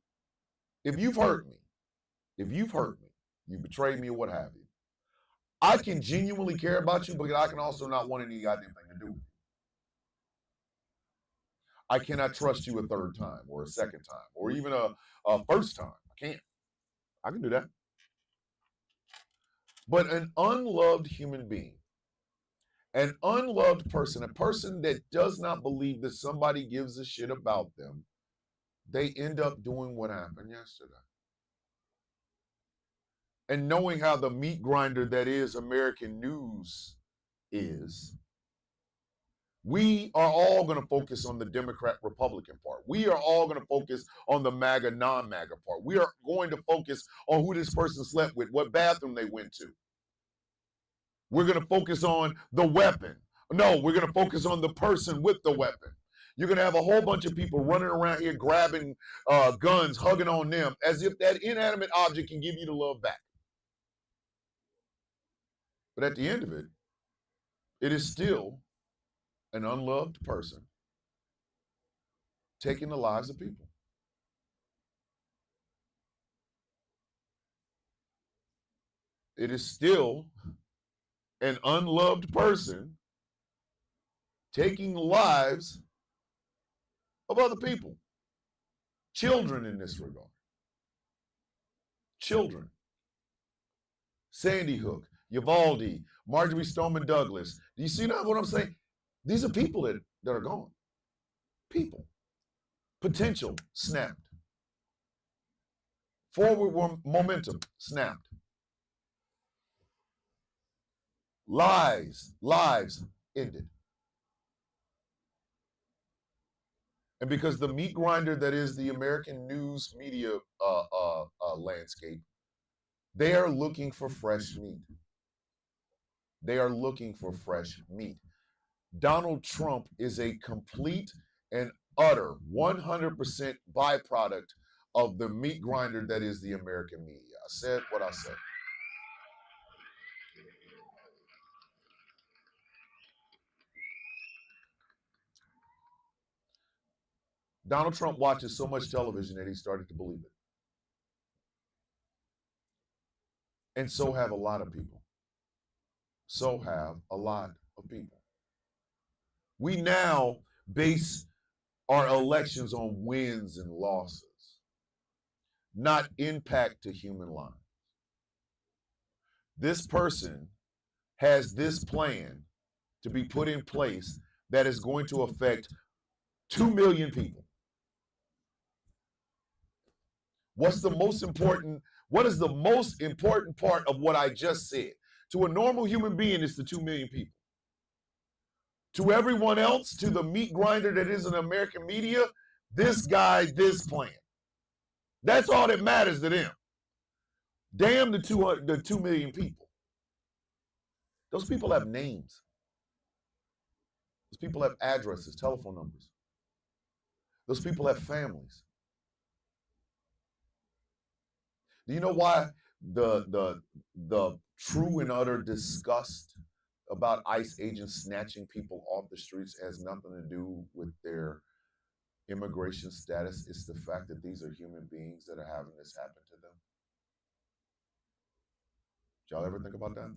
if you've hurt me, you betrayed me or what have you, I can genuinely care about you, but I can also not want any goddamn thing to do with you. I cannot trust you a third time or a second time or even a first time. I can't. I can do that. But an unloved human being, an unloved person, a person that does not believe that somebody gives a shit about them, they end up doing what happened yesterday. And knowing how the meat grinder that is American news is, we are all going to focus on the Democrat Republican part. We are all going to focus on the MAGA non-MAGA part. We are going to focus on who this person slept with, what bathroom they went to. We're going to focus on the weapon. No, we're going to focus on the person with the weapon. You're going to have a whole bunch of people running around here grabbing guns, hugging on them, as if that inanimate object can give you the love back. But at the end of it, it is still an unloved person taking the lives of people. It is still an unloved person taking the lives of other people. Children in this regard. Children. Sandy Hook, Uvalde, Marjorie Stoneman Douglas. Do you see now what I'm saying? These are people that are gone. People. Potential snapped. Forward momentum snapped. Lives ended. And because the meat grinder that is the American news media landscape, they are looking for fresh meat. They are looking for fresh meat. Donald Trump is a complete and utter 100% byproduct of the meat grinder that is the American media. I said what I said. Donald Trump watches so much television that he started to believe it. And so have a lot of people. So have a lot of people. We now base our elections on wins and losses, not impact to human lives. This person has this plan to be put in place that is going to affect 2 million people. What is the most important part of what I just said? To a normal human being, it's the 2 million people. To everyone else, to the meat grinder that is in American media, this guy, this plan. That's all that matters to them. Damn the 2 million people. Those people have names. Those people have addresses, telephone numbers. Those people have families. Do you know why the true and utter disgust about ICE agents snatching people off the streets has nothing to do with their immigration status? It's the fact that these are human beings that are having this happen to them. Did y'all ever think about that?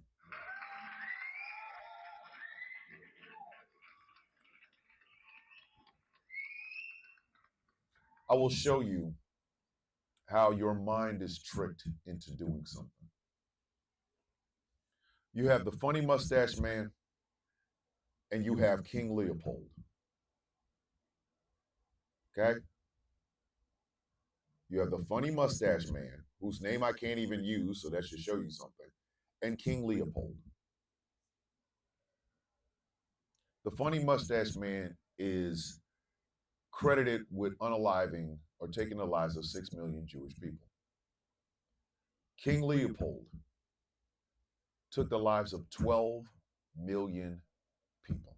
I will show you how your mind is tricked into doing something. You have the funny mustache man, and you have King Leopold. Okay? You have the funny mustache man, whose name I can't even use, so that should show you something, and King Leopold. The funny mustache man is credited with unaliving or taking the lives of 6 million Jewish people. King Leopold took the lives of 12 million people.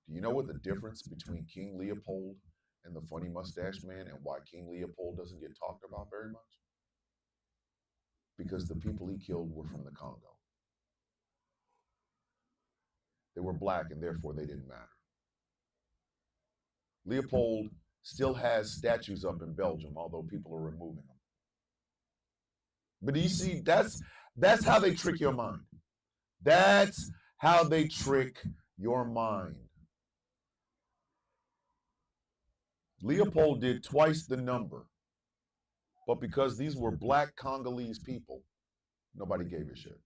Do you know what the difference between King Leopold and the funny mustache man, and why King Leopold doesn't get talked about very much? Because the people he killed were from the Congo. They were black, and therefore they didn't matter. Leopold still has statues up in Belgium, although people are removing them. But do you see, that's how they trick your mind. That's how they trick your mind. Leopold did twice the number, but because these were black Congolese people, nobody gave a shit.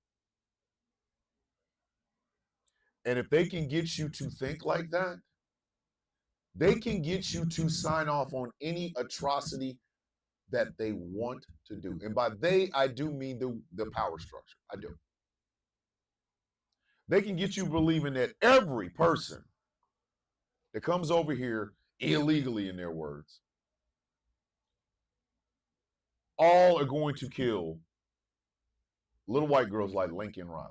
And if they can get you to think like that, they can get you to sign off on any atrocity that they want to do. And by they, I do mean the power structure. I do. They can get you believing that every person that comes over here illegally, in their words, all are going to kill little white girls like Lincoln Riley.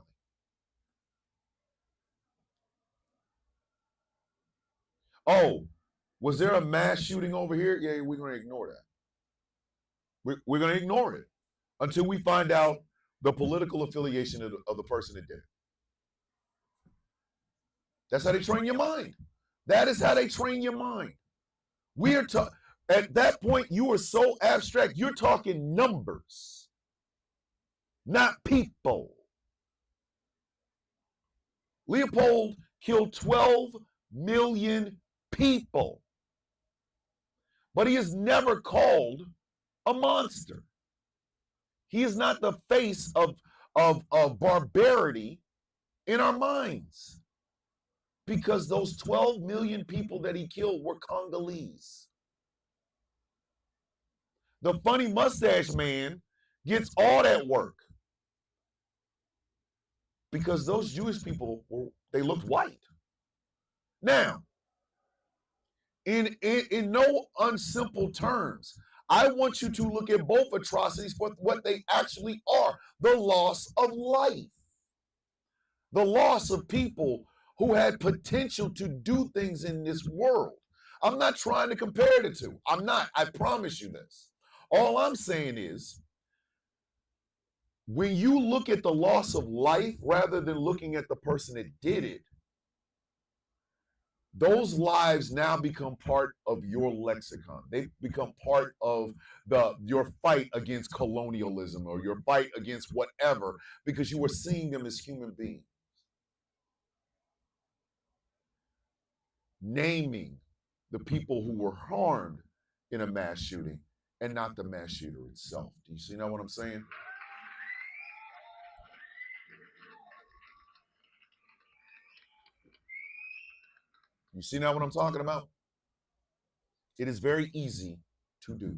Oh, was there a mass shooting over here? Yeah, we're going to ignore that. We're going to ignore it until we find out the political affiliation of the person that did it. That's how they train your mind. That is how they train your mind. We are at that point, you are so abstract. You're talking numbers, not people. Leopold killed 12 million people, but he is never called a monster. He is not the face of barbarity in our minds, because those 12 million people that he killed were Congolese. The funny mustache man gets all that work because those Jewish people they looked white. Now, in no unsimple terms, I want you to look at both atrocities for what they actually are: the loss of life, the loss of people who had potential to do things in this world. I'm not trying to compare the two. I'm not. I promise you this. All I'm saying is, when you look at the loss of life rather than looking at the person that did it, those lives now become part of your lexicon. They become part of your fight against colonialism or your fight against whatever, because you were seeing them as human beings. Naming the people who were harmed in a mass shooting and not the mass shooter itself. Do you see now what I'm saying? You see now what I'm talking about? It is very easy to do.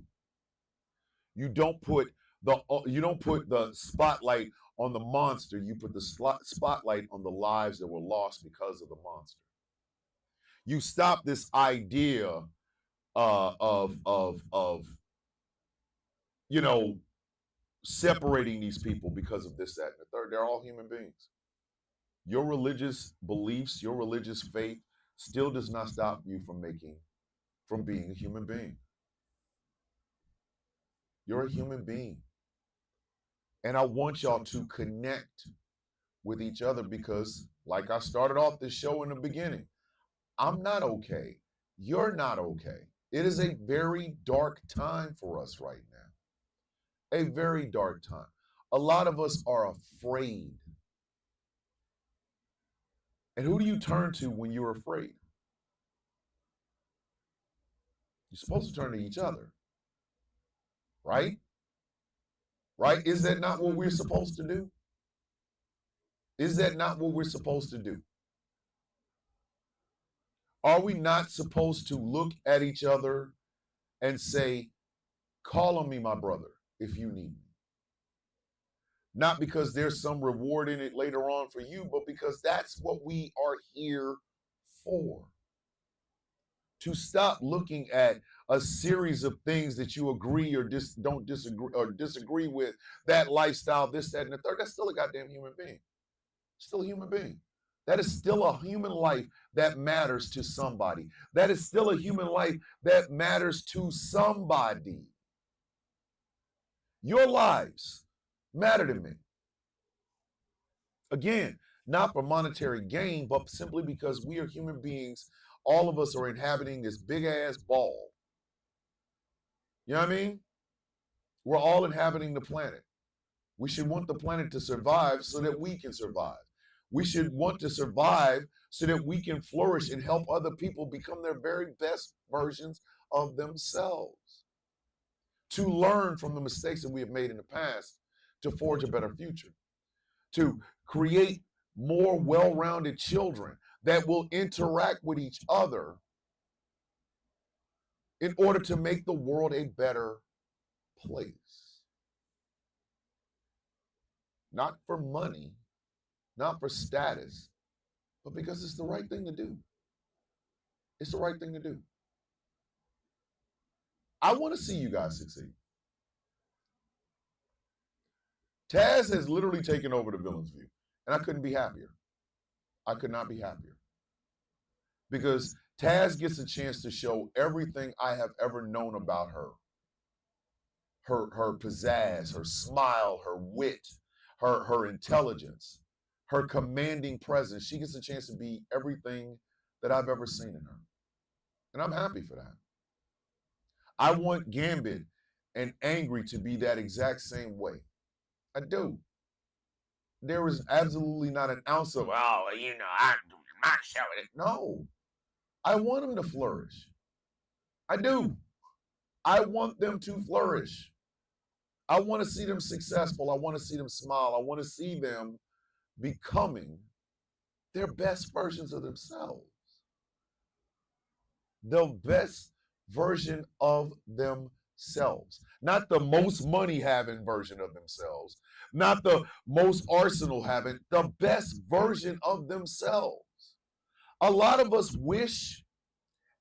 You don't put the spotlight on the monster. You put the spotlight on the lives that were lost because of the monster. You stop this idea of separating these people because of this, that, and the third. They're all human beings. Your religious beliefs, your religious faith still does not stop you from being a human being. You're a human being. And I want y'all to connect with each other because, like I started off this show in the beginning, I'm not okay. You're not okay. It is a very dark time for us right now. A very dark time. A lot of us are afraid. And who do you turn to when you're afraid? You're supposed to turn to each other. Right? Right? Is that not what we're supposed to do? Is that not what we're supposed to do? Are we not supposed to look at each other and say, call on me, my brother, if you need me? Not because there's some reward in it later on for you, but because that's what we are here for. To stop looking at a series of things that you agree or don't disagree with, that lifestyle, this, that, and the third. That's still a goddamn human being. Still a human being. That is still a human life that matters to somebody. That is still a human life that matters to somebody. Your lives matter to me. Again, not for monetary gain, but simply because we are human beings. All of us are inhabiting this big ass ball. You know what I mean? We're all inhabiting the planet. We should want the planet to survive so that we can survive. We should want to survive so that we can flourish and help other people become their very best versions of themselves. To learn from the mistakes that we have made in the past, to forge a better future, to create more well-rounded children that will interact with each other in order to make the world a better place. Not for money, not for status, but because it's the right thing to do. It's the right thing to do. I want to see you guys succeed. Taz has literally taken over the Villain's View, and I couldn't be happier. I could not be happier. Because Taz gets a chance to show everything I have ever known about her. Her pizzazz, her smile, her wit, her intelligence, her commanding presence. She gets a chance to be everything that I've ever seen in her. And I'm happy for that. I want Gambit and Angry to be that exact same way. I do. There is absolutely not an ounce of, I'm not showing it. No. I want them to flourish. I do. I want them to flourish. I want to see them successful. I want to see them smile. I want to see them becoming their best versions of themselves. The best version of themselves. Not the most money having version of themselves. Not the most arsenal having, the best version of themselves. A lot of us wish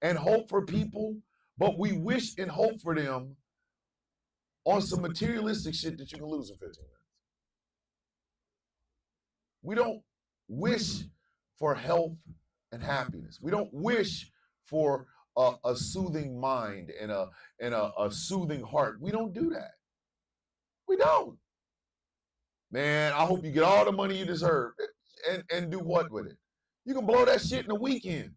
and hope for people, but we wish and hope for them on some materialistic shit that you can lose in 15 minutes. We don't wish for health and happiness. We don't wish for a soothing mind and a soothing heart. We don't do that. We don't. Man, I hope you get all the money you deserve and do what with it? You can blow that shit in a weekend.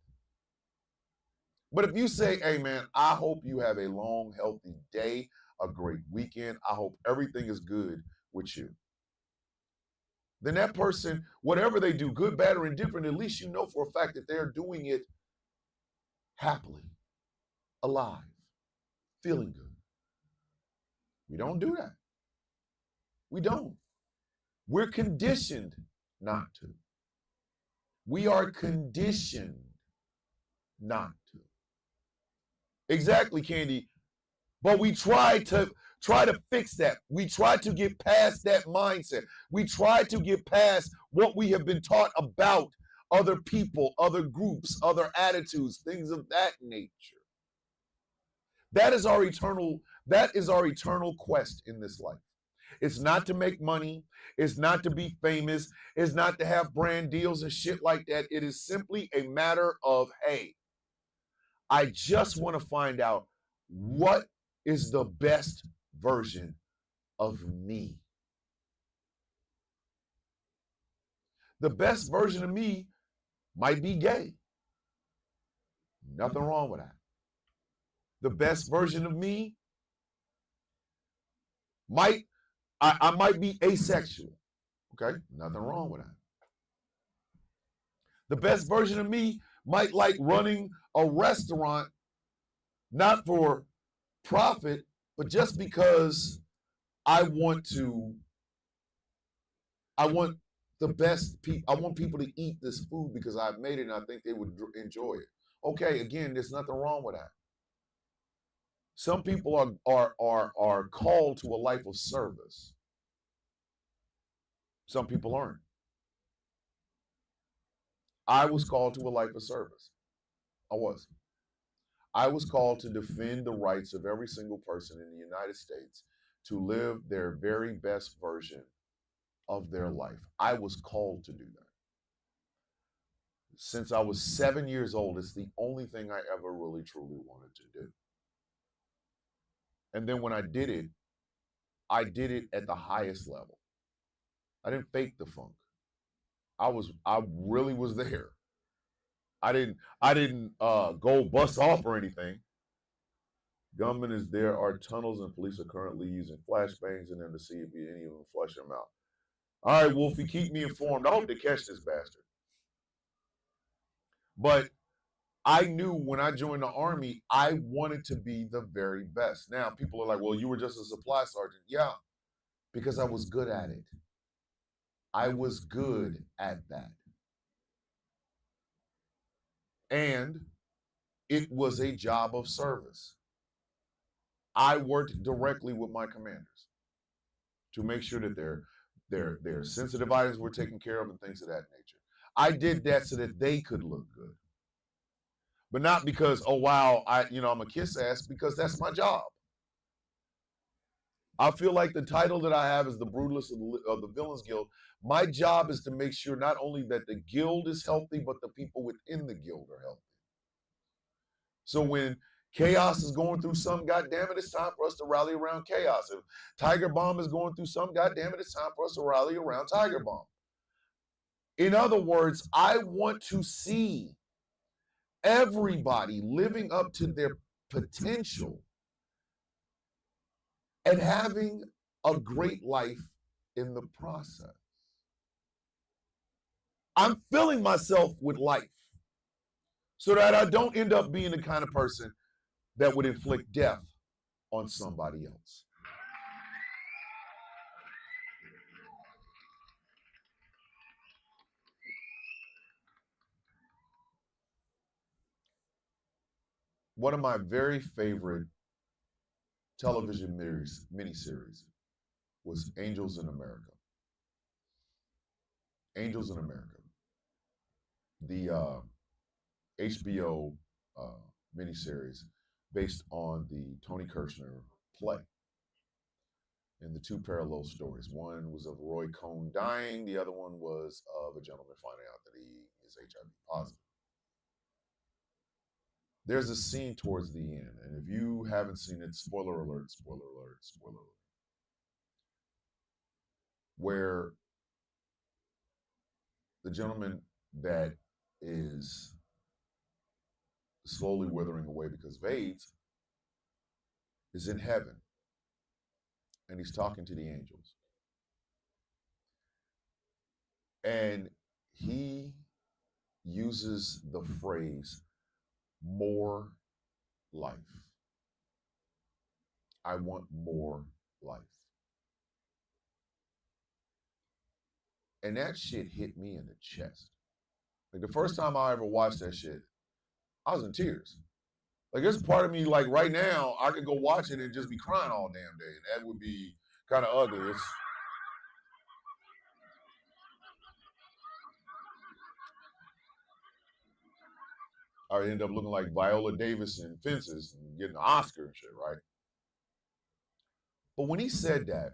But if you say, hey man, I hope you have a long, healthy day, a great weekend, I hope everything is good with you, then that person, whatever they do, good, bad, or indifferent, at least you know for a fact that they're doing it happily, alive, feeling good. We don't do that. We don't. We're conditioned not to. We are conditioned not to. Exactly, Candy. But we try to fix that. We try to get past that mindset. We try to get past what we have been taught about other people, other groups, other attitudes, things of that nature. That is our eternal quest in this life. It's not to make money. It's not to be famous. It's not to have brand deals and shit like that. It is simply a matter of, hey, I just want to find out what is the best version of me. The best version of me might be gay. Nothing wrong with that. The best version of me I might be asexual. Okay? Nothing wrong with that. The best version of me might like running a restaurant, not for profit, but just because I want the best people. I want people to eat this food because I've made it and I think they would enjoy it. Okay, again, there's nothing wrong with that. Some people are called to a life of service. Some people aren't. I was called to a life of service. I was. I was called to defend the rights of every single person in the United States to live their very best version of their life. I was called to do that. Since I was 7 years old, it's the only thing I ever really truly wanted to do. And then when I did it at the highest level. I didn't fake the funk. I really was there. I didn't go bust off or anything. Gunman is there are tunnels and police are currently using flashbangs in them to see if any of them flush them out. All right, Wolfie, keep me informed. I hope they catch this bastard. But I knew when I joined the Army, I wanted to be the very best. Now, people are like, well, you were just a supply sergeant. Yeah, because I was good at it. I was good at that. And it was a job of service. I worked directly with my commanders to make sure that their sensitive items were taken care of and things of that nature. I did that so that they could look good. But not because, oh wow, I'm a kiss ass, because that's my job. I feel like the title that I have is the brutalist of the Villains Guild. My job is to make sure not only that the guild is healthy, but the people within the guild are healthy. So when chaos is going through some, goddamn it, it's time for us to rally around chaos. If Tiger Bomb is going through some, goddamn it, it's time for us to rally around Tiger Bomb. In other words, I want to see everybody living up to their potential and having a great life in the process. I'm filling myself with life so that I don't end up being the kind of person that would inflict death on somebody else. One of my very favorite television miniseries was Angels in America. Angels in America. The HBO miniseries based on the Tony Kirshner play. And the two parallel stories. One was of Roy Cohn dying. The other one was of a gentleman finding out that he is HIV positive. There's a scene towards the end, and if you haven't seen it, spoiler alert, spoiler alert, spoiler alert, where the gentleman that is slowly withering away because Vades is in heaven and he's talking to the angels. And he uses the phrase more life. I want more life. And that shit hit me in the chest. Like the first time I ever watched that shit, I was in tears. Like there's part of me, like right now, I could go watch it and just be crying all damn day. And that would be kind of ugly. I would end up looking like Viola Davis in Fences and getting an Oscar and shit, right? But when he said that,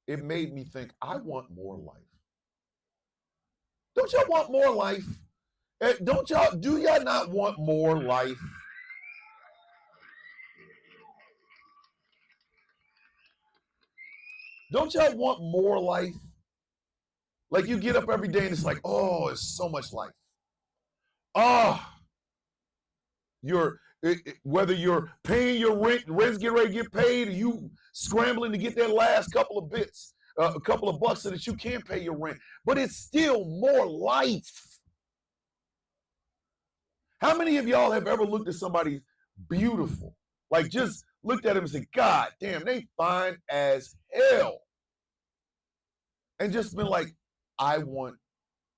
it made me think, I want more life. Don't y'all want more life? Do y'all not want more life? Don't y'all want more life? Like you get up every day and it's like, oh, it's so much life. Whether you're paying your rent's getting ready to get paid, or you scrambling to get that last couple of bits, a couple of bucks so that you can pay your rent, but it's still more life. How many of y'all have ever looked at somebody beautiful, like just looked at him and said, God damn, they fine as hell, and just been like, I want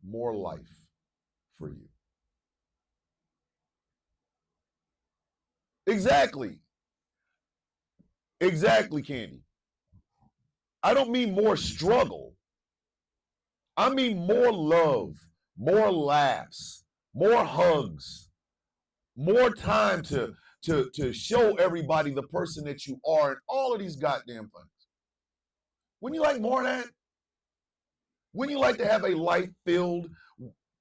more life for you. Exactly, Candy. I don't mean more struggle. I mean more love, more laughs, more hugs, more time to show everybody the person that you are, and all of these goddamn things. Wouldn't you like more of that? Wouldn't you like to have a life filled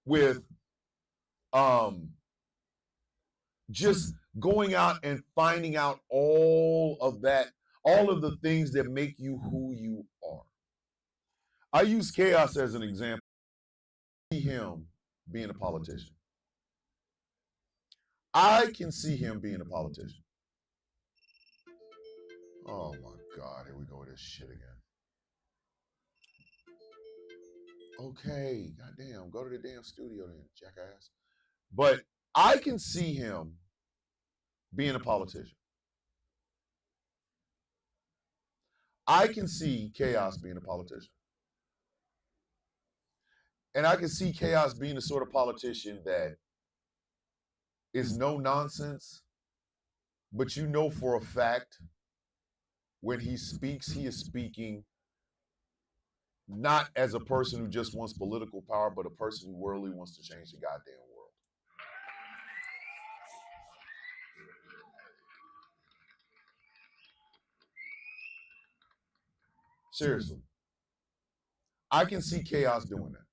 with just going out and finding out all of that, all of the things that make you who you are? I use Chaos as an example. See him being a politician. I can see him being a politician. Oh my God, here we go with this shit again. Okay, goddamn, go to the damn studio then, jackass. But I can see him being a politician. I can see Chaos being a politician. And I can see Chaos being the sort of politician that is no nonsense, but you know for a fact when he speaks, he is speaking not as a person who just wants political power, but a person who really wants to change the goddamn world. Seriously. I can see Chaos doing that.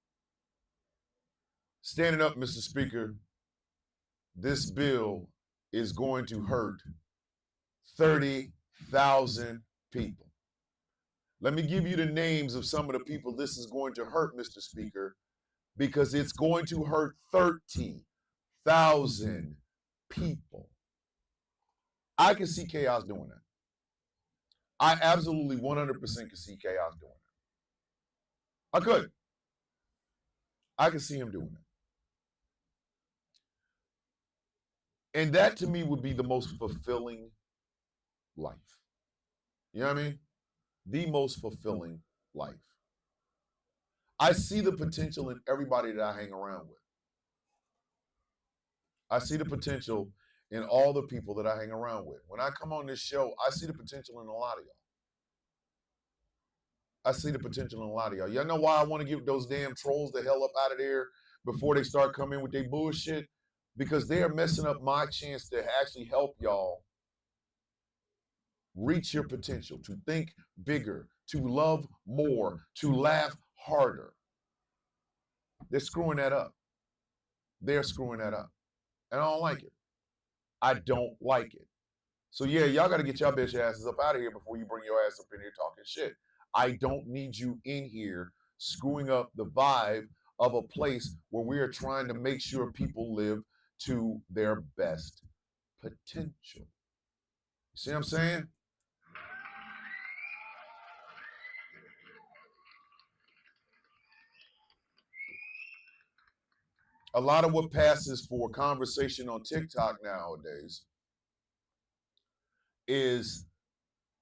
Standing up, Mr. Speaker, this bill is going to hurt 30,000 people. Let me give you the names of some of the people this is going to hurt, Mr. Speaker, because it's going to hurt 30,000 people. I can see Chaos doing that. I absolutely 100% can see Chaos doing that. I could. I can see him doing that. And that to me would be the most fulfilling life. You know what I mean? The most fulfilling life. I see the potential in everybody that I hang around with. I see the potential in all the people that I hang around with. When I come on this show, I see the potential in a lot of y'all. I see the potential in a lot of y'all. Y'all know why I want to get those damn trolls the hell up out of there before they start coming with their bullshit? Because they are messing up my chance to actually help y'all reach your potential, to think bigger, to love more, to laugh harder. They're screwing that up. They're screwing that up. And I don't like it. I don't like it. So yeah, y'all got to get y'all bitch asses up out of here before you bring your ass up in here talking shit. I don't need you in here screwing up the vibe of a place where we are trying to make sure people live to their best potential. You see what I'm saying? A lot of what passes for conversation on TikTok nowadays is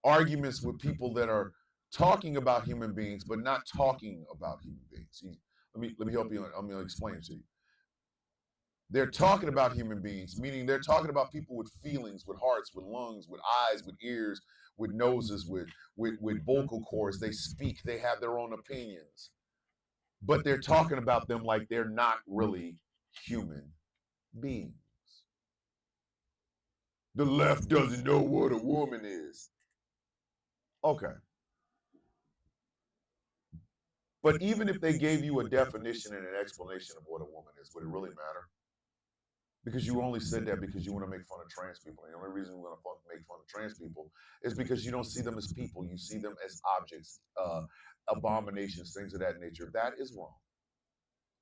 arguments with people that are talking about human beings, but not talking about human beings. Let me help you. I'm going to explain it to you. They're talking about human beings, meaning they're talking about people with feelings, with hearts, with lungs, with eyes, with ears, with noses, with vocal cords. They speak. They have their own opinions, but they're talking about them like they're not really human beings. The left doesn't know what a woman is. Okay. But even if they gave you a definition and an explanation of what a woman is, would it really matter? Because you only said that because you want to make fun of trans people. And the only reason you want to make fun of trans people is because you don't see them as people. You see them as objects, abominations, things of that nature. That is wrong.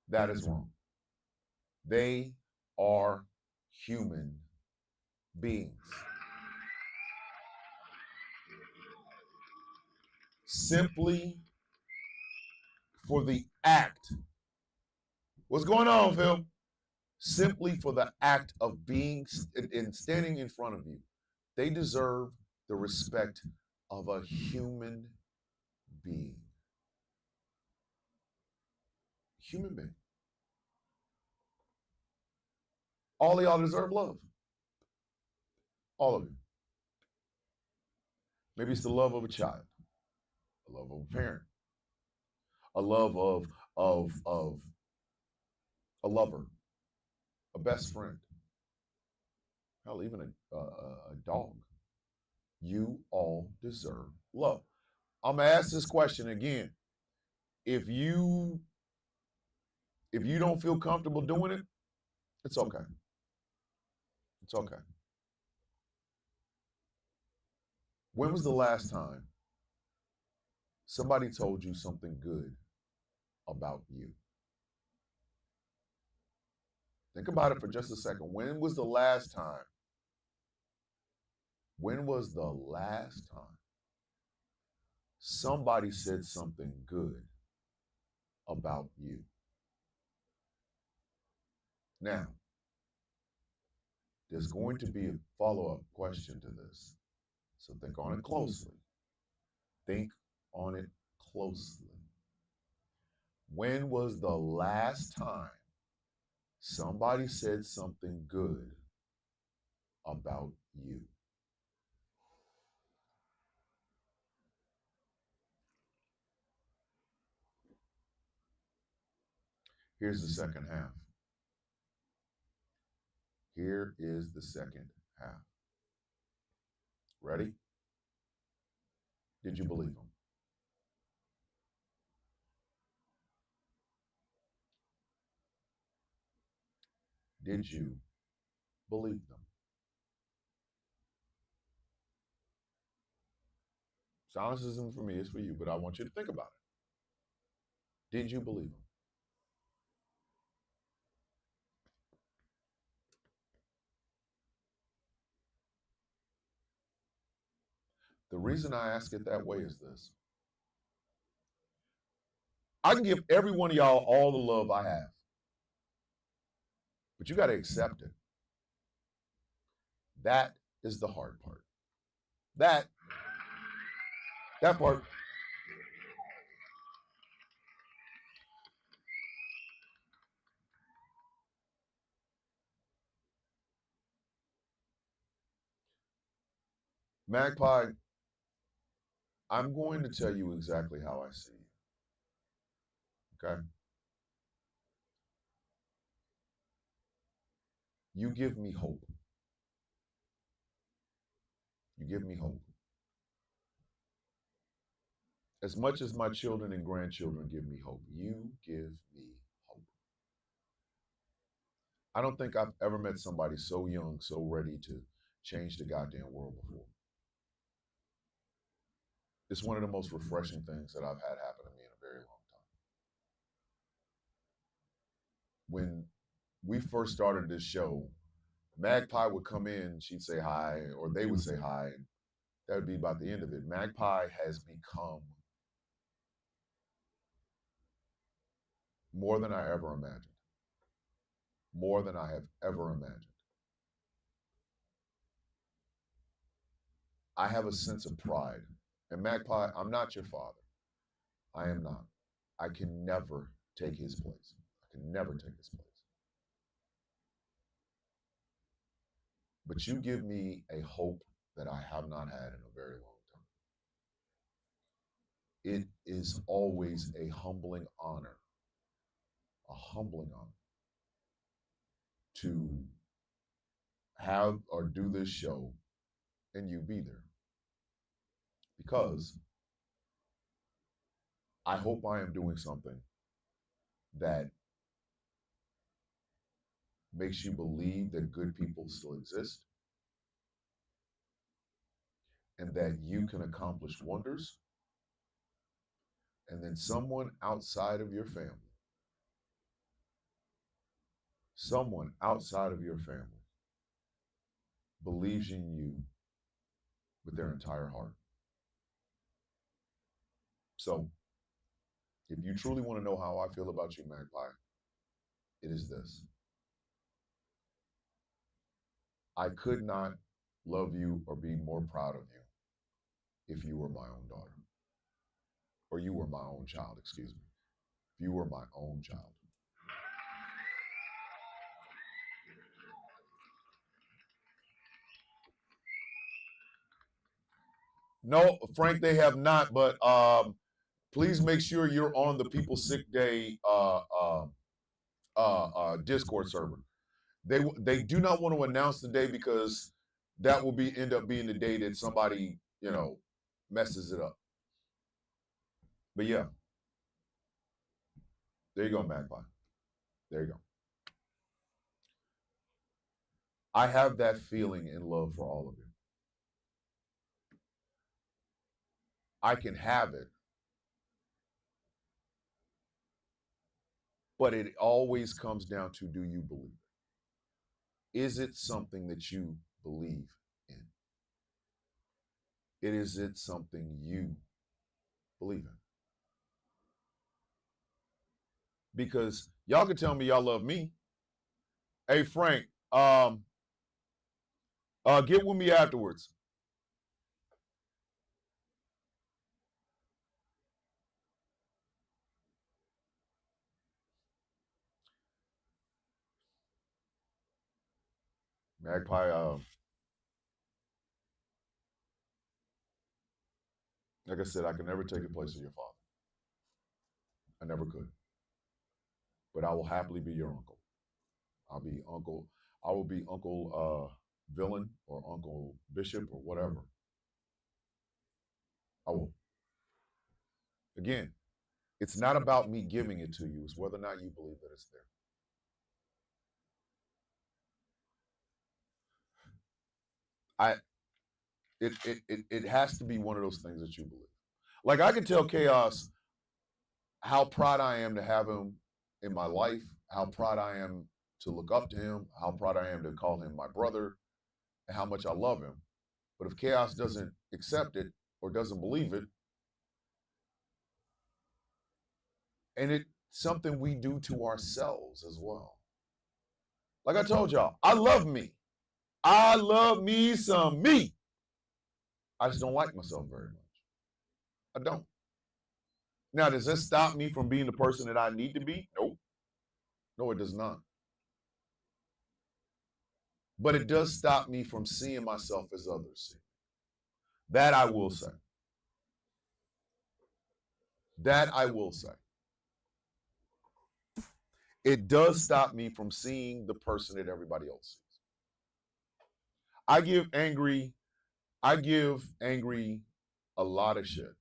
That is wrong. They are human beings. Simply for the act. What's going on, Phil? Simply for the act of being and standing in front of you, they deserve the respect of a human being. Human being. All of y'all deserve love. All of you. Maybe it's the love of a child, a love of a parent, a love of a lover, a best friend, hell, even a dog. You all deserve love. I'm gonna ask this question again. If you don't feel comfortable doing it, it's okay. It's okay. When was the last time somebody told you something good about you? Think about it for just a second. When was the last time? When was the last time somebody said something good about you? Now, there's going to be a follow-up question to this. So think on it closely. Think on it closely. When was the last time somebody said something good about you? Here's the second half. Here is the second half. Ready? Did you believe them? Did you believe them? Silence isn't for me, it's for you, but I want you to think about it. Did you believe them? The reason I ask it that way is this. I can give every one of y'all all the love I have, but you got to accept it. That is the hard part. That part. Magpie, I'm going to tell you exactly how I see you. Okay? You give me hope. You give me hope. As much as my children and grandchildren give me hope, you give me hope. I don't think I've ever met somebody so young, so ready to change the goddamn world before. It's one of the most refreshing things that I've had happen to me in a very long time. we first started this show, Magpie would come in, she'd say hi, or they would say hi, and that would be about the end of it. Magpie has become more than I ever imagined. More than I have ever imagined. I have a sense of pride. And Magpie, I'm not your father. I am not. I can never take his place. I can never take his place. But you give me a hope that I have not had in a very long time. It is always a humbling honor to have or do this show and you be there. Because I hope I am doing something that makes you believe that good people still exist and that you can accomplish wonders. And then someone outside of your family believes in you with their entire heart. So, if you truly want to know how I feel about you, Magpie, it is this. I could not love you or be more proud of you if you were my own daughter. Or you were my own child, excuse me. If you were my own child. No, Frank, they have not, but please make sure you're on the People Sick Day Discord server. They do not want to announce the day because that will end up being the day that somebody, messes it up. But yeah. There you go, Magpie. There you go. I have that feeling and love for all of you. I can have it, but it always comes down to, do you believe it? Is it something that you believe in? Is it something you believe in? Because y'all can tell me y'all love me. Hey, Frank, get with me afterwards. Magpie, like I said, I can never take the place of your father. I never could. But I will happily be your uncle. I will be Uncle Villain or Uncle Bishop or whatever. I will. Again, it's not about me giving it to you. It's whether or not you believe that it's there. It has to be one of those things that you believe. Like, I can tell Chaos how proud I am to have him in my life, how proud I am to look up to him, how proud I am to call him my brother, and how much I love him. But if Chaos doesn't accept it or doesn't believe it, and it's something we do to ourselves as well. Like I told y'all, I love me. I love me some me. I just don't like myself very much. I don't. Now, does this stop me from being the person that I need to be? Nope. No, it does not. But it does stop me from seeing myself as others see. That I will say. That I will say. It does stop me from seeing the person that everybody else sees. I give Angry a lot of shit.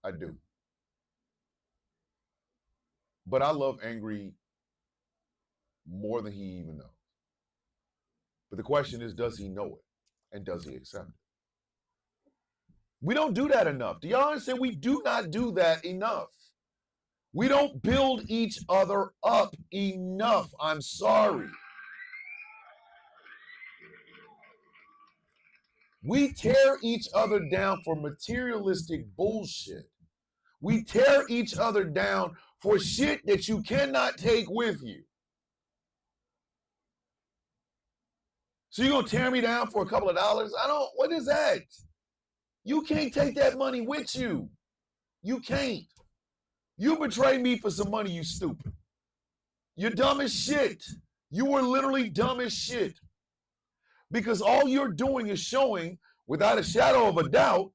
I do. But I love Angry more than he even knows. But the question is, does he know it? And does he accept it? We don't do that enough. Do y'all understand? We do not do that enough. We don't build each other up enough. I'm sorry. We tear each other down for materialistic bullshit. We tear each other down for shit that you cannot take with you. So you're going to tear me down for a couple of dollars? What is that? You can't take that money with you. You can't. You betrayed me for some money, you stupid. You're dumb as shit. You were literally dumb as shit. Because all you're doing is showing, without a shadow of a doubt,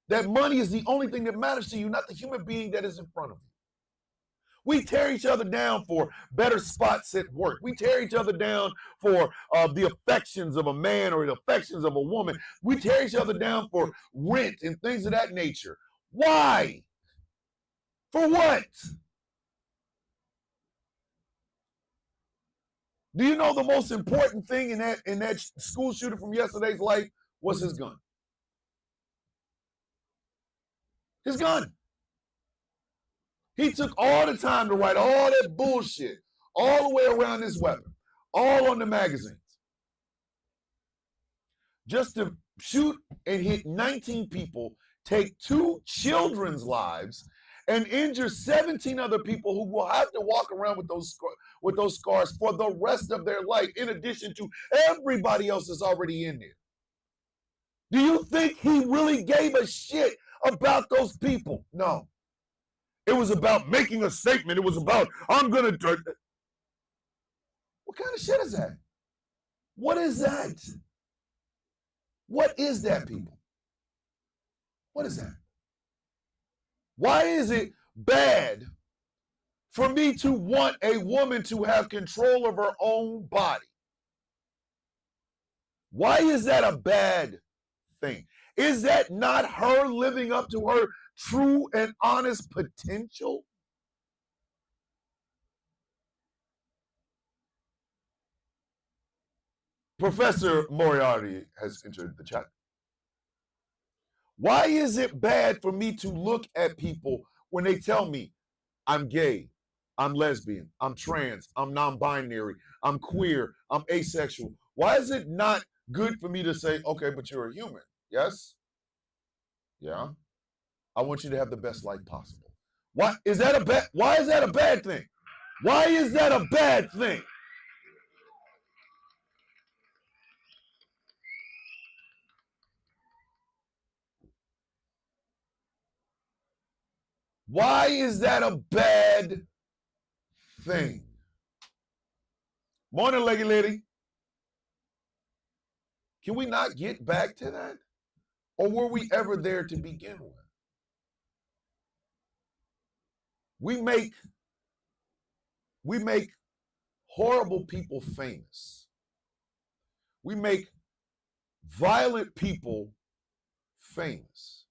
that money is the only thing that matters to you, not the human being that is in front of you. We tear each other down for better spots at work. We tear each other down for the affections of a man or the affections of a woman. We tear each other down for rent and things of that nature. Why? For what? Do you know the most important thing in that school shooter from yesterday's life was his gun? His gun. He took all the time to write all that bullshit all the way around this weapon, all on the magazines, just to shoot and hit 19 people, take 2 children's lives, and injure 17 other people who will have to walk around with those scars for the rest of their life, in addition to everybody else that's already in there. Do you think he really gave a shit about those people? No. It was about making a statement. It was about, I'm going to... What kind of shit is that? What is that? What is that, people? What is that? Why is it bad for me to want a woman to have control of her own body? Why is that a bad thing? Is that not her living up to her true and honest potential? Professor Moriarty has entered the chat. Why is it bad for me to look at people when they tell me I'm gay, I'm lesbian, I'm trans, I'm non-binary, I'm queer, I'm asexual? Why is it not good for me to say, okay, but you're a human? Yes? Yeah? I want you to have the best life possible. Why is that a bad thing? Why is that a bad thing? Why is that a bad thing? Morning, leggy lady. Can we not get back to that? Or were we ever there to begin with? We make horrible people famous. We make violent people famous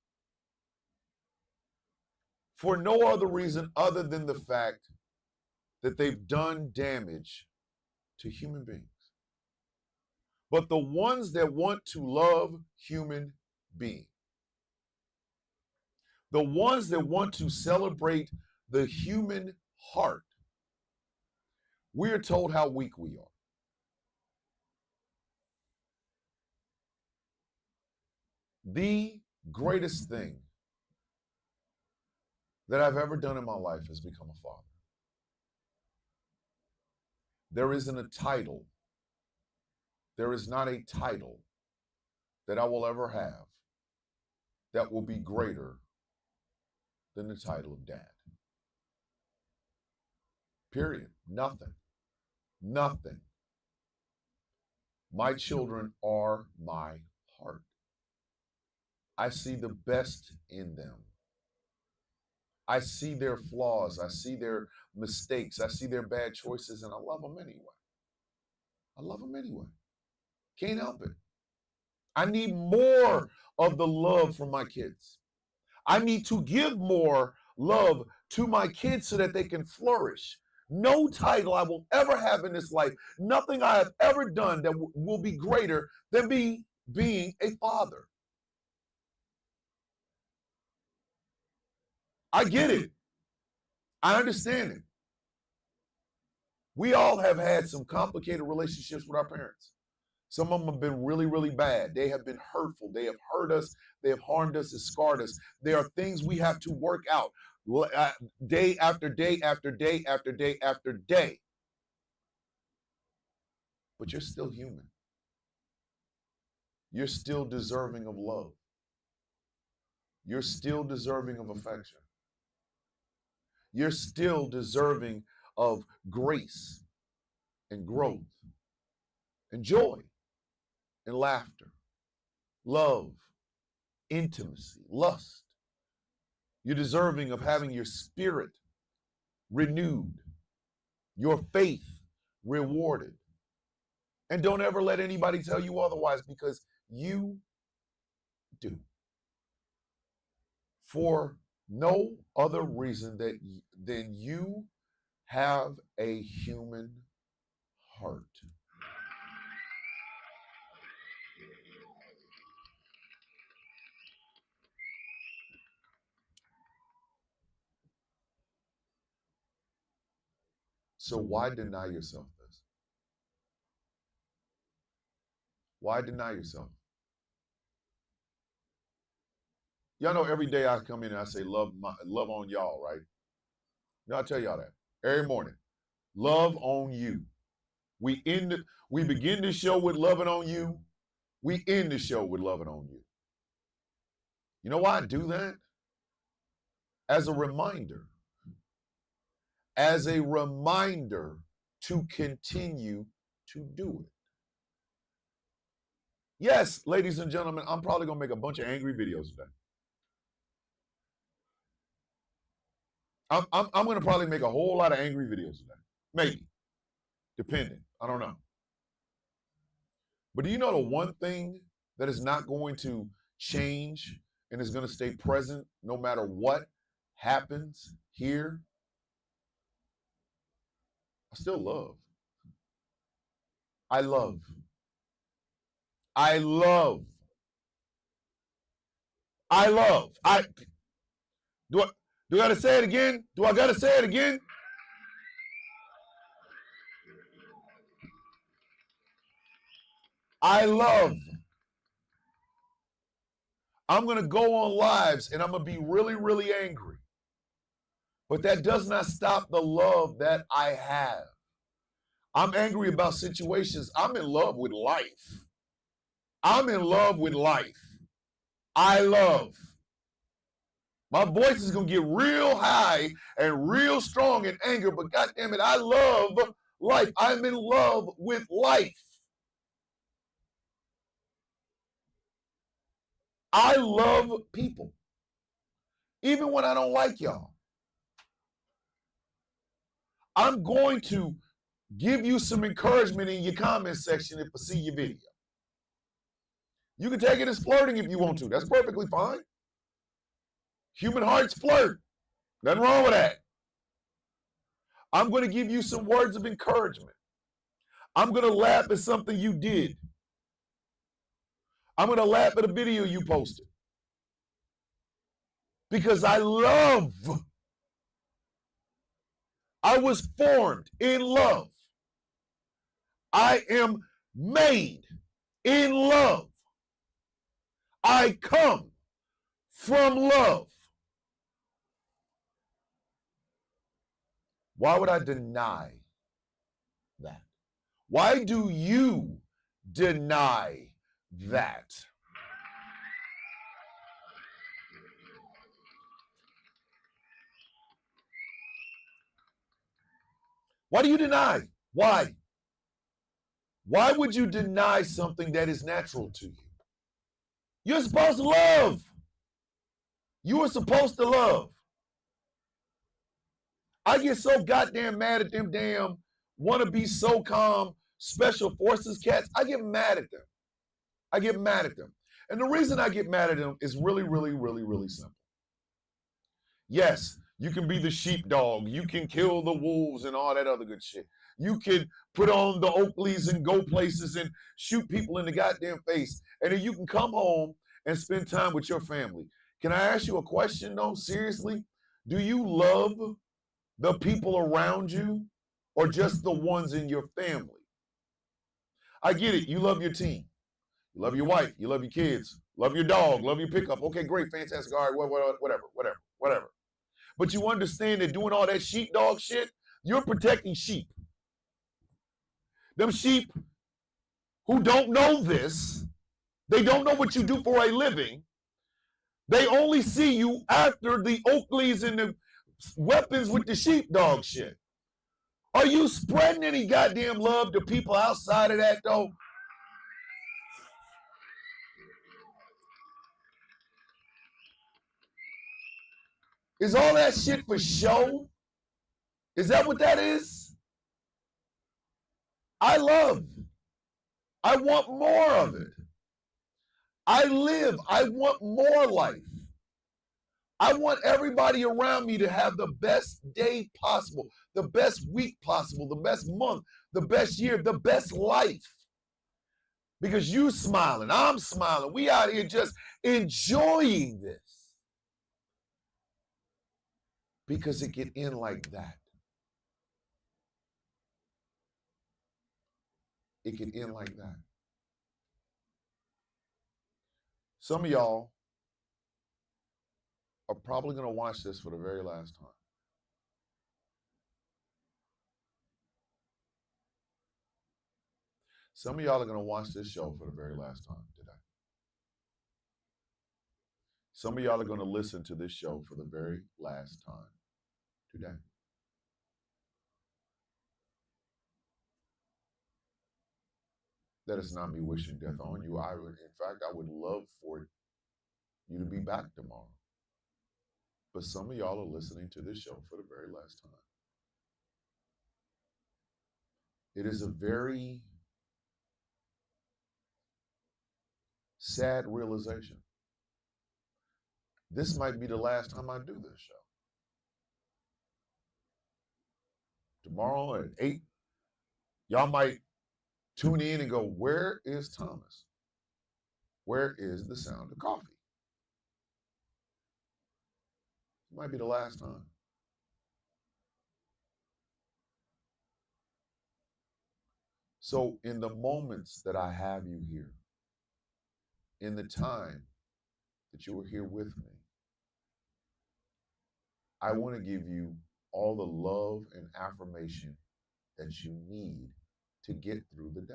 for no other reason other than the fact that they've done damage to human beings. But the ones that want to love human beings, the ones that want to celebrate the human heart, we're told how weak we are. The greatest thing that I've ever done in my life is become a father. There isn't a title. There is not a title that I will ever have that will be greater than the title of dad. Period. Nothing. Nothing. My children are my heart. I see the best in them. I see their flaws. I see their mistakes. I see their bad choices, and I love them anyway. I love them anyway. Can't help it. I need more of the love from my kids. I need to give more love to my kids so that they can flourish. No title I will ever have in this life, nothing I have ever done that will be greater than being a father. I get it. I understand it. We all have had some complicated relationships with our parents. Some of them have been really, really bad. They have been hurtful. They have hurt us. They have harmed us and scarred us. There are things we have to work out day after day after day after day after day. But you're still human. You're still deserving of love. You're still deserving of affection. You're still deserving of grace and growth and joy and laughter, love, intimacy, lust. You're deserving of having your spirit renewed, your faith rewarded. And don't ever let anybody tell you otherwise, because you do. For no other reason than you have a human heart. So why deny yourself this? Why deny yourself? Y'all know every day I come in and I say love on y'all, right? I tell y'all that every morning. Love on you. We begin the show with loving on you. We end the show with loving on you. You know why I do that? As a reminder. As a reminder to continue to do it. Yes, ladies and gentlemen, I'm probably going to make a bunch of angry videos today. I'm going to probably make a whole lot of angry videos today. Maybe. Depending. I don't know. But do you know the one thing that is not going to change and is going to stay present no matter what happens here? I still love. I love. I love. I love. Do I gotta say it again? Do I gotta say it again? I love. I'm gonna go on lives and I'm gonna be really, really angry. But that does not stop the love that I have. I'm angry about situations. I'm in love with life. I'm in love with life. I love. My voice is going to get real high and real strong in anger, but God damn it, I love life. I'm in love with life. I love people, even when I don't like y'all. I'm going to give you some encouragement in your comment section if I see your video. You can take it as flirting if you want to. That's perfectly fine. Human hearts flirt. Nothing wrong with that. I'm going to give you some words of encouragement. I'm going to laugh at something you did. I'm going to laugh at a video you posted. Because I love. I was formed in love. I am made in love. I come from love. Why would I deny that? Why do you deny that? Why do you deny? Why? Why would you deny something that is natural to you? You're supposed to love. You were supposed to love. I get so goddamn mad at them damn wannabe SOCOM special forces cats. I get mad at them. I get mad at them. And the reason I get mad at them is really, really, really, really simple. Yes, you can be the sheepdog. You can kill the wolves and all that other good shit. You can put on the Oakleys and go places and shoot people in the goddamn face. And then you can come home and spend time with your family. Can I ask you a question though? Seriously? Do you love the people around you, or just the ones in your family? I get it. You love your team. You love your wife. You love your kids. Love your dog. Love your pickup. Okay, great, fantastic. All right, whatever. But you understand that doing all that sheepdog shit, you're protecting sheep. Them sheep who don't know this, they don't know what you do for a living. They only see you after the Oakleys and the weapons with the sheepdog shit. Are you spreading any goddamn love to people outside of that, though? Is all that shit for show? Is that what that is? I want more of it. I want more life. I want everybody around me to have the best day possible, the best week possible, the best month, the best year, the best life. Because you smiling, I'm smiling. We out here just enjoying this. Because it can end like that. It can end like that. Some of y'all are probably going to watch this for the very last time. Some of y'all are going to watch this show for the very last time today. Some of y'all are going to listen to this show for the very last time today. That is not me wishing death on you. In fact, I would love for you to be back tomorrow. But some of y'all are listening to this show for the very last time. It is a very sad realization. This might be the last time I do this show. Tomorrow at 8, y'all might tune in and go, where is Thomas? Where is the sound of coffee? It might be the last time. So in the moments that I have you here, in the time that you are here with me, I want to give you all the love and affirmation that you need to get through the day.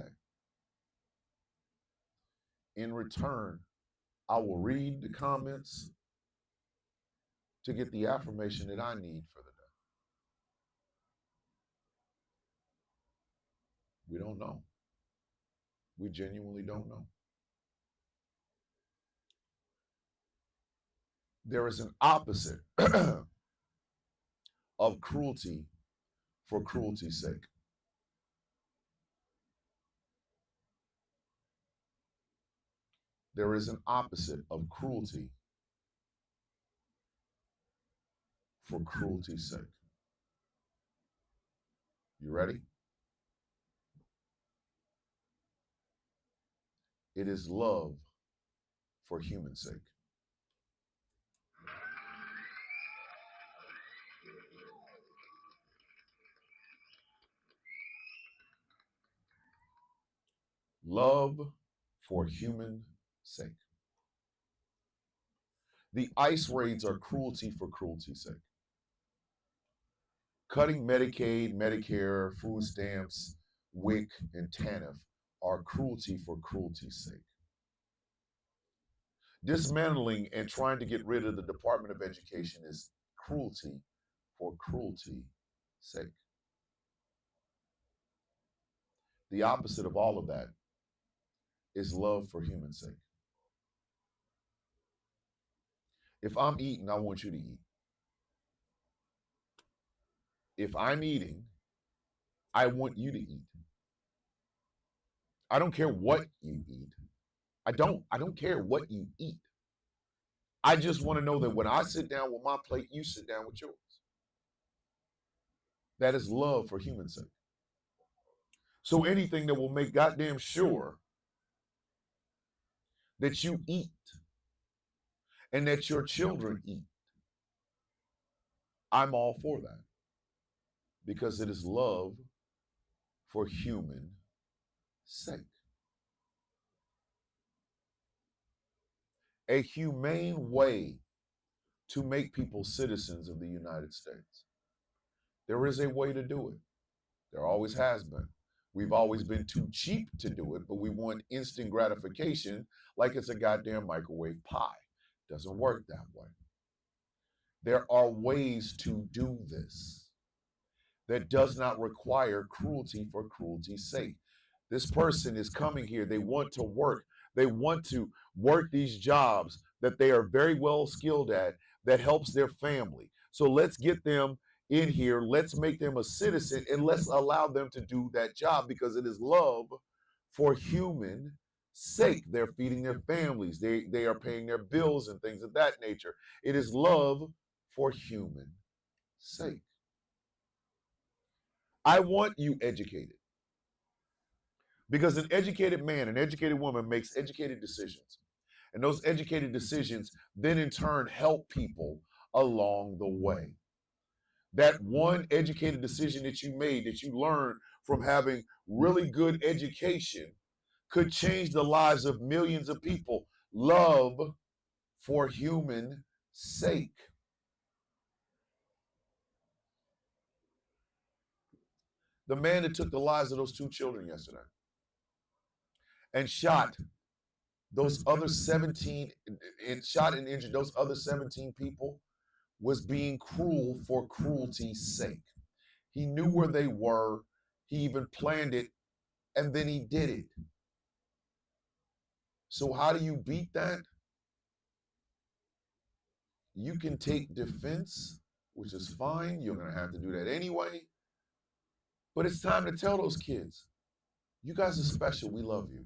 In return, I will read the comments to get the affirmation that I need for the day. We don't know. We genuinely don't know. There is an opposite of cruelty for cruelty's sake. There is an opposite of cruelty for cruelty's sake. You ready? It is love for human's sake. Love for human sake. The ICE raids are cruelty for cruelty's sake. Cutting Medicaid, Medicare, food stamps, WIC, and TANF are cruelty for cruelty's sake. Dismantling and trying to get rid of the Department of Education is cruelty for cruelty's sake. The opposite of all of that is love for human's sake. If I'm eating, I want you to eat. If I'm eating, I want you to eat. I don't care what you eat. I don't care what you eat. I just want to know that when I sit down with my plate, you sit down with yours. That is love for human's sake. So anything that will make goddamn sure that you eat and that your children eat, I'm all for that. Because it is love for human sake. A humane way to make people citizens of the United States. There is a way to do it. There always has been. We've always been too cheap to do it, but we want instant gratification like it's a goddamn microwave pie. Doesn't work that way. There are ways to do this that does not require cruelty for cruelty's sake. This person is coming here. They want to work. They want to work these jobs that they are very well skilled at that helps their family. So let's get them in here. Let's make them a citizen and let's allow them to do that job because it is love for human sake. They're feeding their families. They are paying their bills and things of that nature. It is love for human sake. I want you educated. Because an educated man, an educated woman makes educated decisions. And those educated decisions then in turn help people along the way. That one educated decision that you made, that you learned from having really good education, could change the lives of millions of people. Love for human sake. The man that took the lives of those 2 children yesterday and shot those other 17 and shot and injured those other 17 people was being cruel for cruelty's sake. He knew where they were. He even planned it, and then he did it. So how do you beat that? You can take defense, which is fine. You're going to have to do that anyway. But it's time to tell those kids, you guys are special. We love you.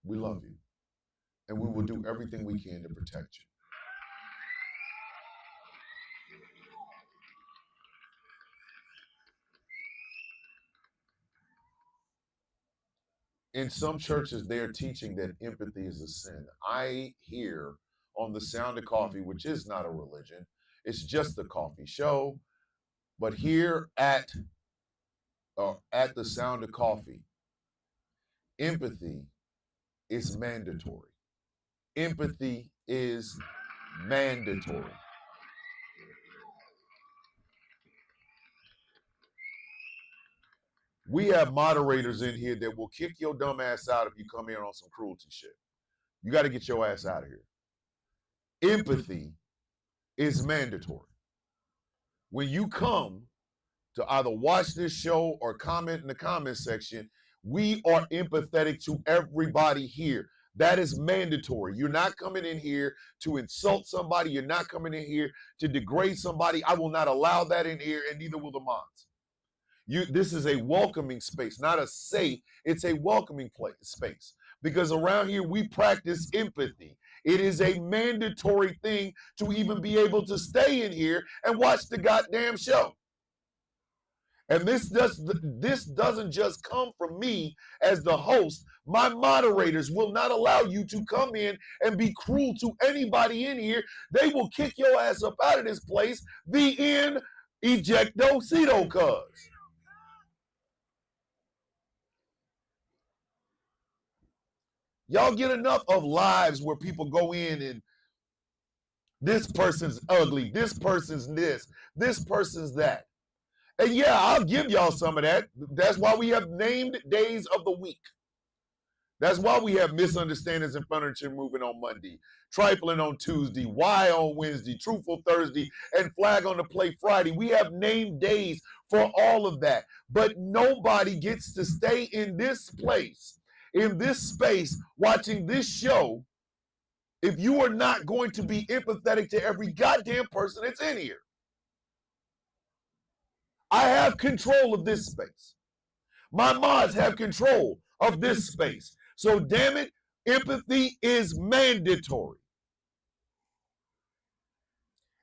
We love you. And we will do everything we can to protect you. In some churches, they are teaching that empathy is a sin. I hear on the Sound of Coffee, which is not a religion, it's just a coffee show. But here at the Sound of Coffee, empathy is mandatory. Empathy is mandatory. We have moderators in here that will kick your dumb ass out if you come here on some cruelty shit. You got to get your ass out of here. Empathy is mandatory. When you come to either watch this show or comment in the comment section, we are empathetic to everybody here. That is mandatory. You're not coming in here to insult somebody. You're not coming in here to degrade somebody. I will not allow that in here, and neither will the mods. This is a welcoming space, not a safe. It's a welcoming space. Because around here, we practice empathy. It is a mandatory thing to even be able to stay in here and watch the goddamn show. And this doesn't just come from me as the host. My moderators will not allow you to come in and be cruel to anybody in here. They will kick your ass up out of this place. The end. Ejectocito, cuz. Y'all get enough of lives where people go in and this person's ugly, this person's this person's that. And yeah, I'll give y'all some of that. That's why we have named days of the week. That's why we have misunderstandings and furniture moving on Monday, trifling on Tuesday, why on Wednesday, truthful Thursday, and flag on the play Friday. We have named days for all of that. But nobody gets to stay in this place, in this space, watching this show, if you are not going to be empathetic to every goddamn person that's in here. I have control of this space. My mods have control of this space. So damn it, empathy is mandatory.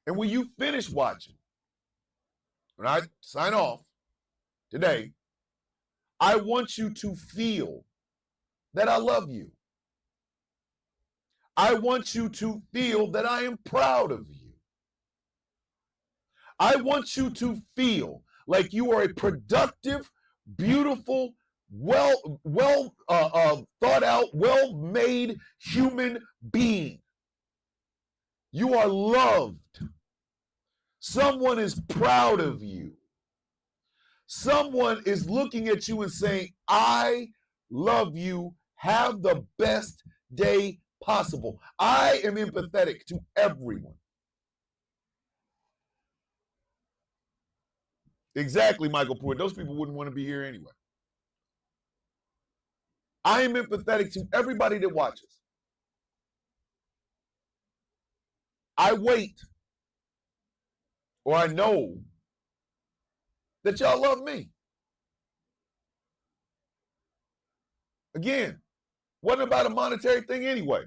And when you finish watching, when I sign off today, I want you to feel that I love you. I want you to feel that I am proud of you. I want you to feel like you are a productive, beautiful, thought out, well-made human being. You are loved. Someone is proud of you. Someone is looking at you and saying, I love you. Have the best day possible. I am empathetic to everyone. Exactly, Michael Pruitt. Those people wouldn't want to be here anyway. I am empathetic to everybody that watches. I wait, or I know that y'all love me. Again, wasn't about a monetary thing anyway.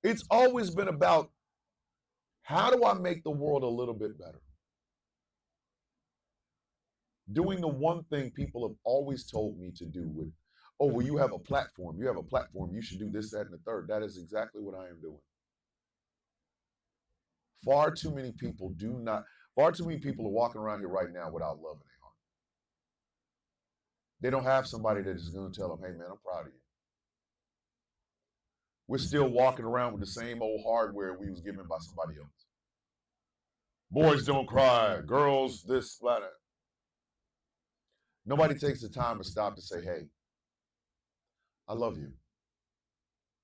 It's always been about, how do I make the world a little bit better? Doing the one thing people have always told me to do with, oh, well, you have a platform. You have a platform. You should do this, that, and the third. That is exactly what I am doing. Far too many people are walking around here right now without love in their heart. They don't have somebody that is going to tell them, hey, man, I'm proud of you. We're still walking around with the same old hardware we was given by somebody else. Boys don't cry. Girls, this, blah, blah. Nobody takes the time to stop to say, hey, I love you.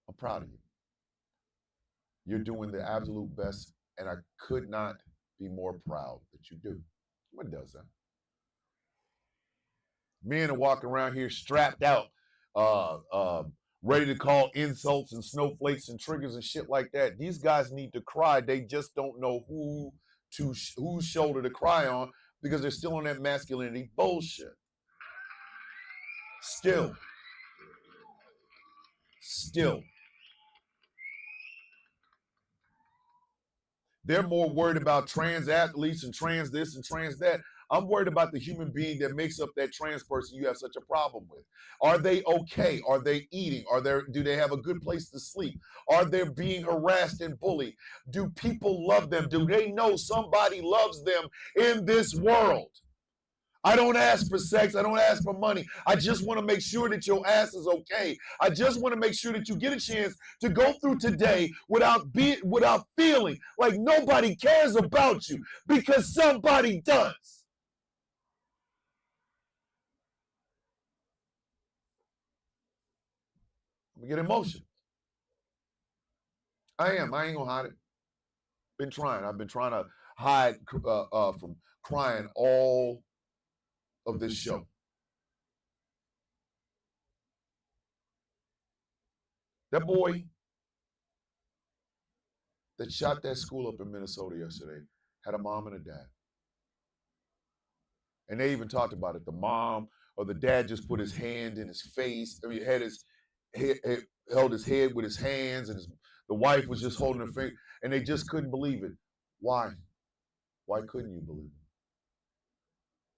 I'm proud of you. You're doing the absolute best, and I could not be more proud that you do. What does that? Men are walking around here strapped out, ready to call insults and snowflakes and triggers and shit like that. These guys need to cry. They just don't know whose shoulder to cry on, because they're still on that masculinity bullshit. Still. They're more worried about trans athletes and trans this and trans that. I'm worried about the human being that makes up that trans person you have such a problem with. Are they okay? Are they eating? Do they have a good place to sleep? Are they being harassed and bullied? Do people love them? Do they know somebody loves them in this world? I don't ask for sex. I don't ask for money. I just want to make sure that your ass is okay. I just want to make sure that you get a chance to go through today without feeling like nobody cares about you, because somebody does. We get emotional. I ain't gonna hide it. I've been trying to hide from crying all of this show. That boy that shot that school up in Minnesota yesterday had a mom and a dad. And they even talked about it. The mom or the dad just put his hand in his face. I mean, held his head with his hands, and the wife was just holding her finger, and they just couldn't believe it. Why? Why couldn't you believe it?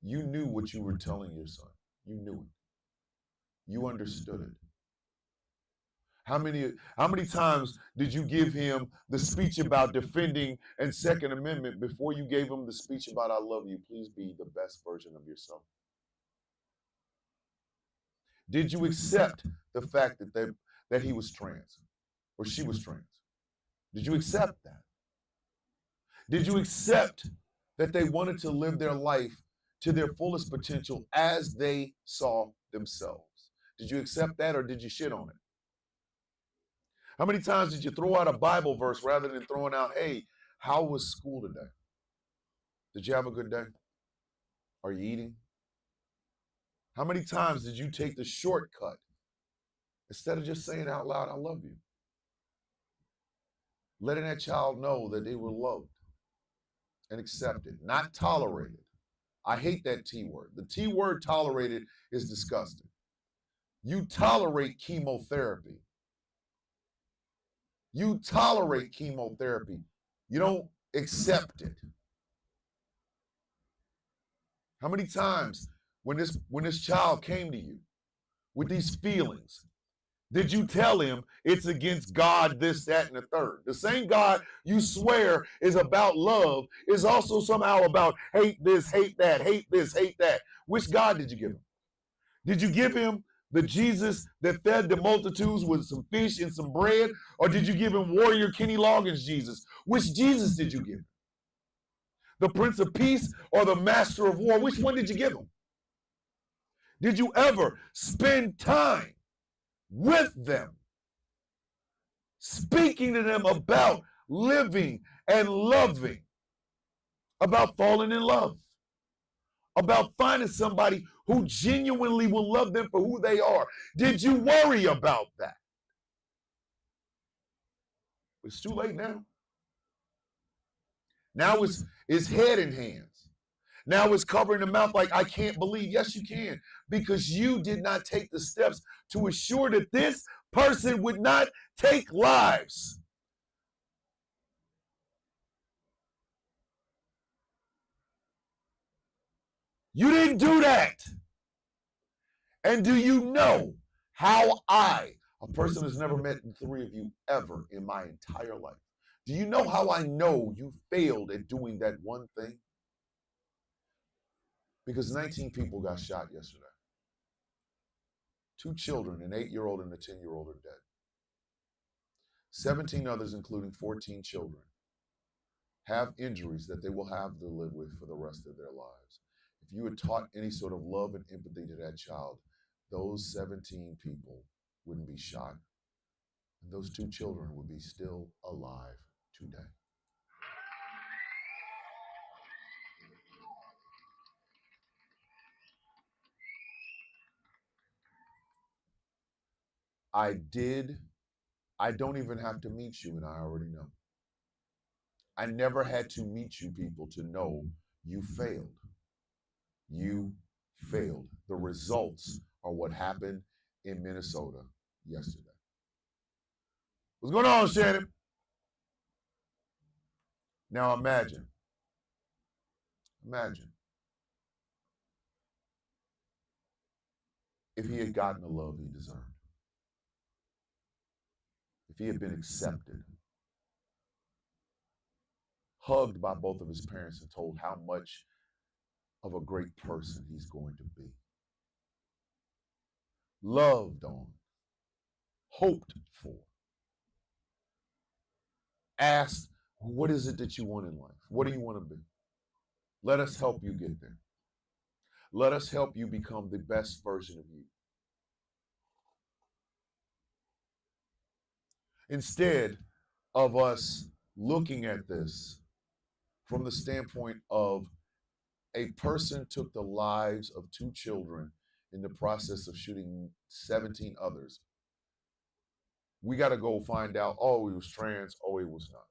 You knew what you were telling your son. You knew it. You understood it. How many times did you give him the speech about defending and Second Amendment before you gave him the speech about I love you? Please be the best version of yourself. Did you accept the fact that he was trans or she was trans? Did you accept that? Did you accept that they wanted to live their life to their fullest potential as they saw themselves? Did you accept that, or did you shit on it? How many times did you throw out a Bible verse rather than throwing out, hey, how was school today? Did you have a good day? Are you eating? How many times did you take the shortcut instead of just saying out loud, I love you? Letting that child know that they were loved and accepted, not tolerated. I hate that T word. The T word, tolerated, is disgusting. You tolerate chemotherapy. You tolerate chemotherapy. You don't accept it. How many times when this child came to you with these feelings, Did you tell him it's against God, this, that, and the third? The same God you swear is about love is also somehow about hate this, hate that, hate this, hate that. Which God did you give him? Did you give him the Jesus that fed the multitudes with some fish and some bread? Or did you give him warrior Kenny Loggins Jesus? Which Jesus did you give him? The Prince of Peace or the Master of War? Which one did you give him? Did you ever spend time with them, speaking to them about living and loving, about falling in love, about finding somebody who genuinely will love them for who they are? Did you worry about that? It's too late now. Now it's head in hands. Now it's covering the mouth like, I can't believe. Yes, you can, because you did not take the steps to assure that this person would not take lives. You didn't do that. And do you know how a person has never met the three of you ever in my entire life, do you know how I know you failed at doing that one thing? Because 19 people got shot yesterday. 2 children, an 8-year-old and a 10-year-old, are dead. 17 others, including 14 children, have injuries that they will have to live with for the rest of their lives. If you had taught any sort of love and empathy to that child, those 17 people wouldn't be shot. And those 2 children would be still alive today. I don't even have to meet you, and I already know. I never had to meet you people to know you failed. You failed. The results are what happened in Minnesota yesterday. What's going on, Shannon? Now imagine if he had gotten the love he deserved. If he had been accepted, hugged by both of his parents and told how much of a great person he's going to be. Loved on, hoped for, asked, what is it that you want in life? What do you want to be? Let us help you get there. Let us help you become the best version of you. Instead of us looking at this from the standpoint of a person took the lives of 2 children in the process of shooting 17 others, we got to go find out, oh, he was trans, oh, he was not.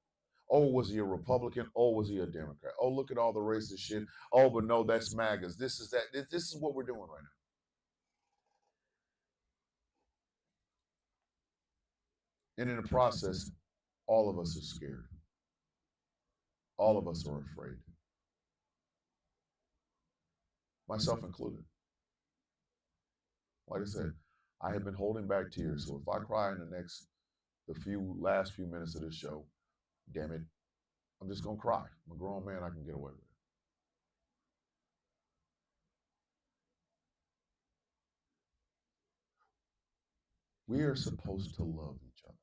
Oh, was he a Republican? Oh, was he a Democrat? Oh, look at all the racist shit. Oh, but no, that's MAGAs. This is that. This is what we're doing right now. And in the process, all of us are scared. All of us are afraid. Myself included. Like I said, I have been holding back tears. So if I cry in the last few minutes of this show, damn it, I'm just going to cry. I'm a grown man. I can get away with it. We are supposed to love each other.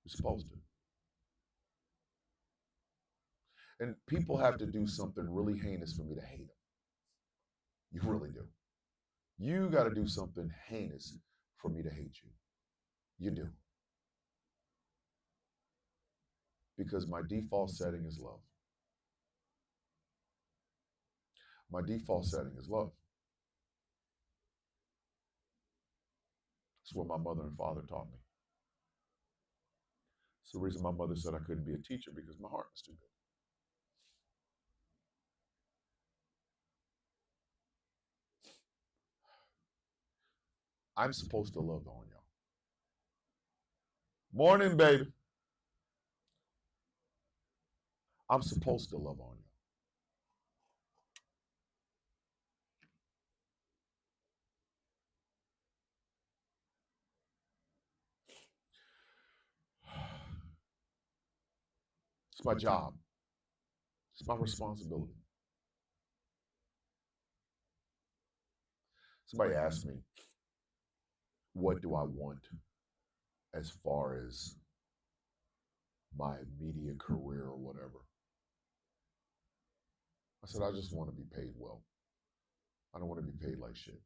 We're supposed to. And people have to do something really heinous for me to hate them. You really do. You got to do something heinous for me to hate you. You do. Because my default setting is love. My default setting is love. It's what my mother and father taught me. It's the reason my mother said I couldn't be a teacher, because my heart was too big. I'm supposed to love on y'all. Morning, baby. I'm supposed to love on you. It's my job. It's my responsibility. Somebody asked me, what do I want as far as my media career or whatever? I said, I just want to be paid well. I don't want to be paid like shit.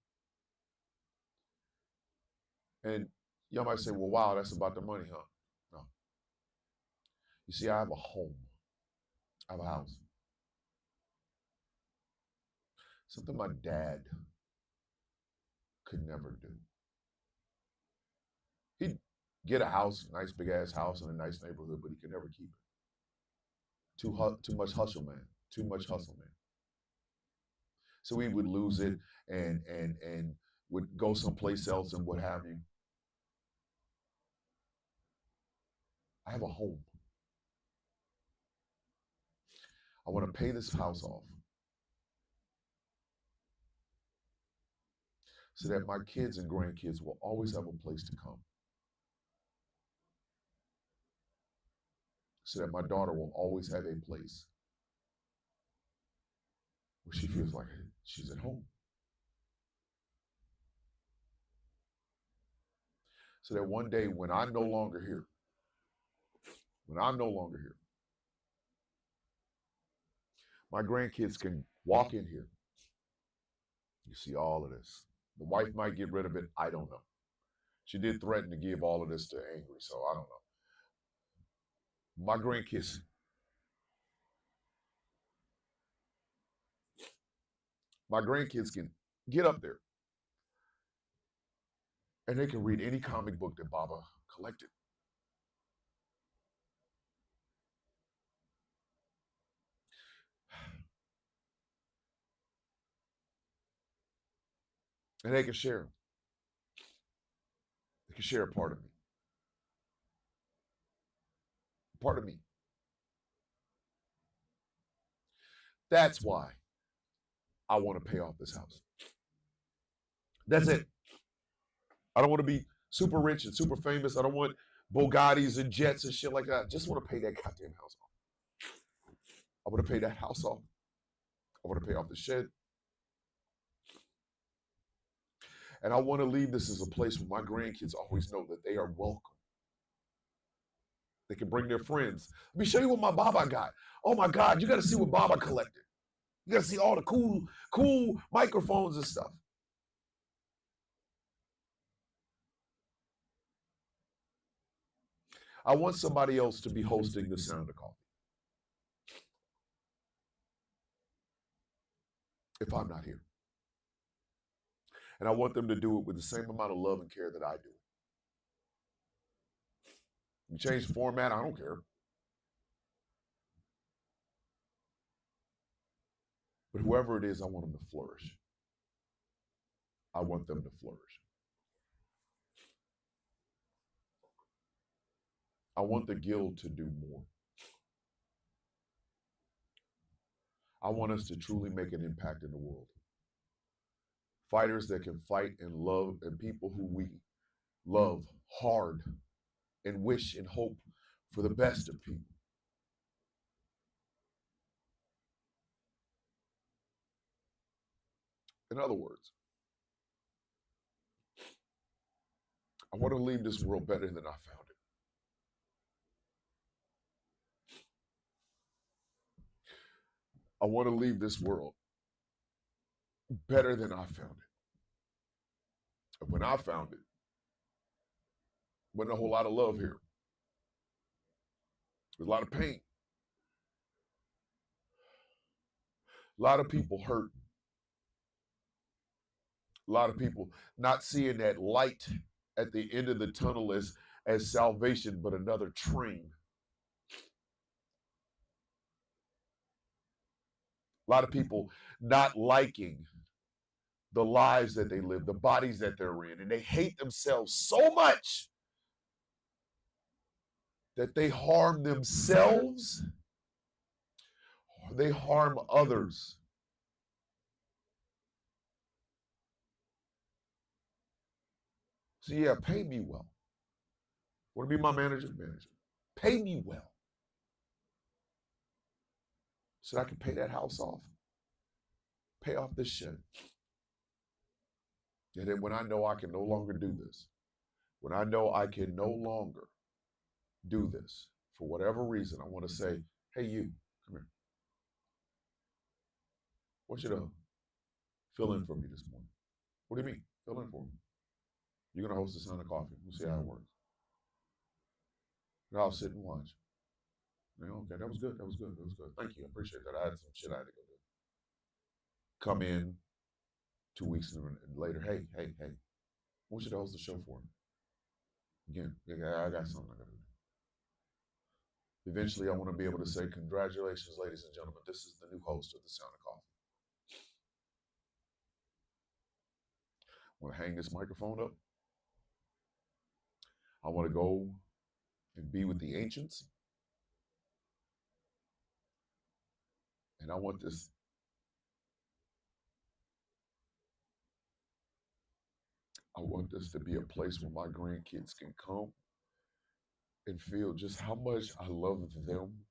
And y'all might say, well, wow, that's about the money, huh? No. You see, I have a home. I have a house. Something my dad could never do. He'd get a house, nice big ass house in a nice neighborhood, but he could never keep it. Too much hustle, man. Too much hustle, man. So he would lose it and would go someplace else and what have you. I have a home. I want to pay this house off so that my kids and grandkids will always have a place to come. So that my daughter will always have a place where she feels like she's at home. So that one day when I'm no longer here, my grandkids can walk in here. You see all of this. The wife might get rid of it. I don't know. She did threaten to give all of this to Angry, so I don't know. My grandkids can get up there and they can read any comic book that Baba collected. And they can share. They can share a part of me. Part of me. That's why I want to pay off this house. That's it. I don't want to be super rich and super famous. I don't want Bugattis and jets and shit like that. I just want to pay that goddamn house off. I want to pay that house off. I want to pay off the shed. And I want to leave this as a place where my grandkids always know that they are welcome. They can bring their friends. Let me show you what my Baba got. Oh my God, you got to see what Baba collected. You got to see all the cool microphones and stuff. I want somebody else to be hosting the Sound of Coffee. If I'm not here. And I want them to do it with the same amount of love and care that I do. You change the format, I don't care. But whoever it is, I want them to flourish. I want them to flourish. I want the guild to do more. I want us to truly make an impact in the world. Fighters that can fight and love, and people who we love hard and wish and hope for the best of people. In other words, I want to leave this world better than I found it. I want to leave this world better than I found it. And when I found it, wasn't a whole lot of love here. There's a lot of pain. A lot of people hurt. A lot of people not seeing that light at the end of the tunnel as salvation, but another train. A lot of people not liking the lives that they live, the bodies that they're in, and they hate themselves so much that they harm themselves or they harm others. So yeah, pay me well. Want to be my manager? Manager. Pay me well. so that I can pay that house off, pay off this shit. And then when I know I can no longer do this, when I know I can no longer do this for whatever reason, I want to say, hey, you, come here. I want you to fill in for me this morning. What do you mean? Fill in for me. You're going to host the Sound of Coffee. We'll see how it works. And I'll sit and watch. Okay, that was good. That was good. That was good. Thank you. I appreciate that. I had some shit I had to go do. Come in 2 weeks later. Hey. I want you to host the show for me. Again, I got something I got to do. Eventually, I want to be able to say, congratulations, ladies and gentlemen. This is the new host of the Sound of Coffee. I want to hang this microphone up. I want to go and be with the ancients. And I want this to be a place where my grandkids can come and feel just how much I love them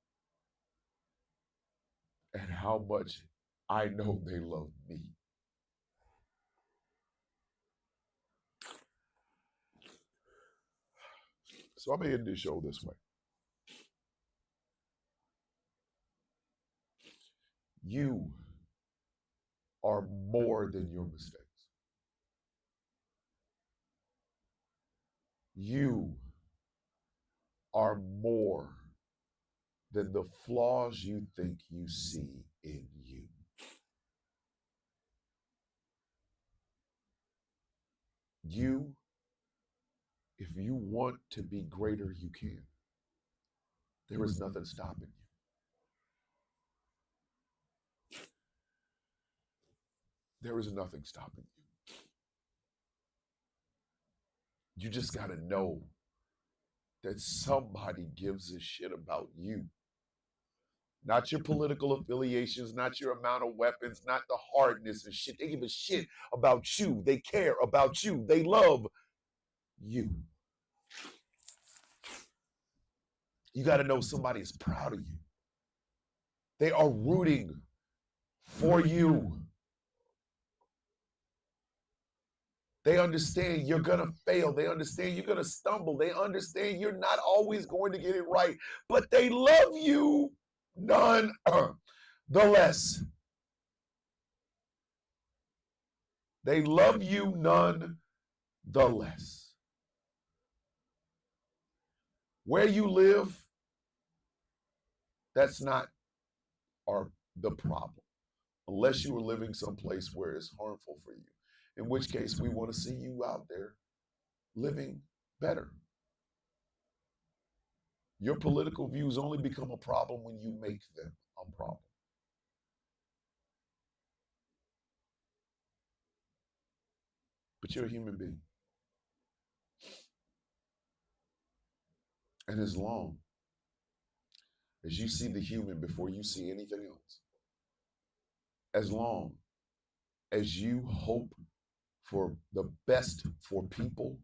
and how much I know they love me. So I'm going to end this show this way. You are more than your mistakes. You are more than the flaws you think you see in you. You, if you want to be greater, you can. There is nothing stopping you. There is nothing stopping you. You just got to know that somebody gives a shit about you. Not your political affiliations, not your amount of weapons, not the hardness and shit. They give a shit about you. They care about you. They love you. You got to know somebody is proud of you. They are rooting for you. They understand you're going to fail. They understand you're going to stumble. They understand you're not always going to get it right, but they love you none the less. They love you none the less. Where you live, that's not the problem, unless you are living someplace where it's harmful for you, in which case we want to see you out there living better. Your political views only become a problem when you make them a problem. But you're a human being. And as long as you see the human before you see anything else, as long as you hope for the best for people,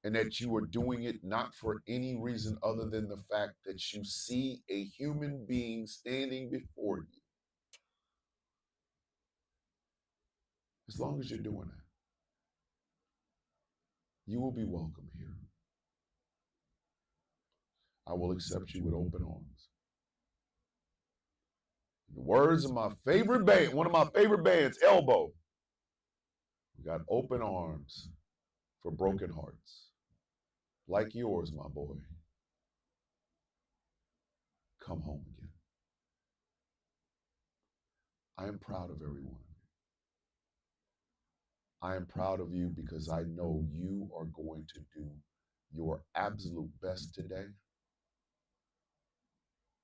and that you are doing it not for any reason other than the fact that you see a human being standing before you, as long as you're doing that, you will be welcome here. I will accept you with open arms. In the words of my favorite band, one of my favorite bands, Elbow, we got open arms for broken hearts. Like yours, my boy. Come home again. I am proud of every one of you. I am proud of you because I know you are going to do your absolute best today.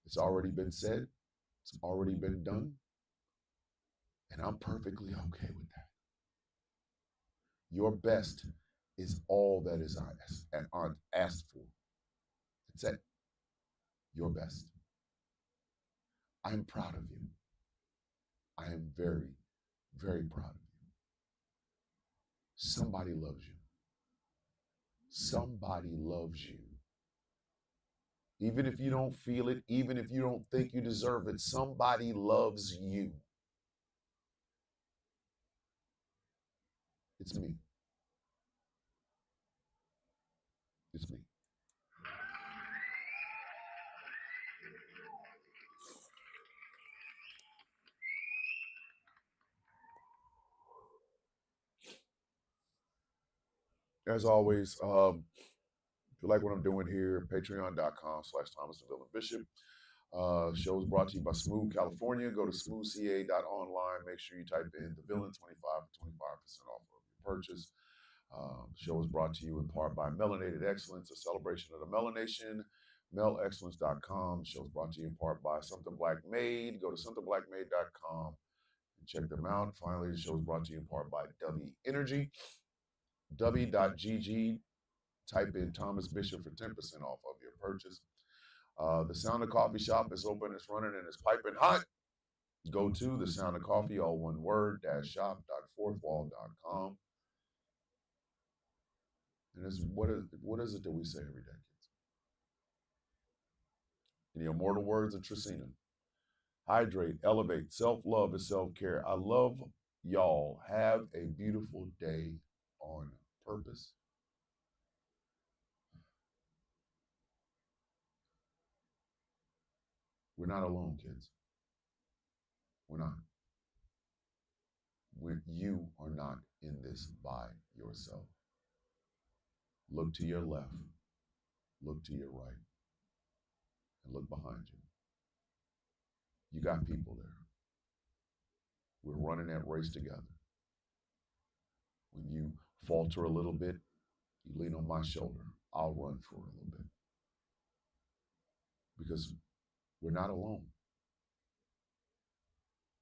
It's already been said. It's already been done. And I'm perfectly okay with that. Your best is all that is asked for. That's it. Your best. I am proud of you. I am very, very proud of you. Somebody loves you. Somebody loves you Even if you don't feel it, even if you don't think you deserve it, somebody loves you. It's me. It's me. As always, if you like what I'm doing here, patreon.com/Thomas the Villain Bishop. Show is brought to you by Smooth California. Go to smoothca.online. Make sure you type in the villain 25 for 25% off of your purchase. The show is brought to you in part by Melanated Excellence, a celebration of the Melanation. melexcellence.com. The show is brought to you in part by Something Black Made. Go to somethingBlackMade.com and check them out. Finally, the show is brought to you in part by W Energy. W.GG. Type in Thomas Bishop for 10% off of your purchase. The Sound of Coffee shop is open, it's running, and it's piping hot. Go to the Sound of Coffee, all one word, shop.fourthwall.com. And it's, what is it that we say every day, kids? In the immortal words of Tracina, hydrate, elevate, self-love is self-care. I love y'all. Have a beautiful day on purpose. We're not alone, kids. We're not. You are not in this by yourself. Look to your left, look to your right, and look behind you. You got people there. We're running that race together. When you falter a little bit, you lean on my shoulder. I'll run for a little bit. Because we're not alone.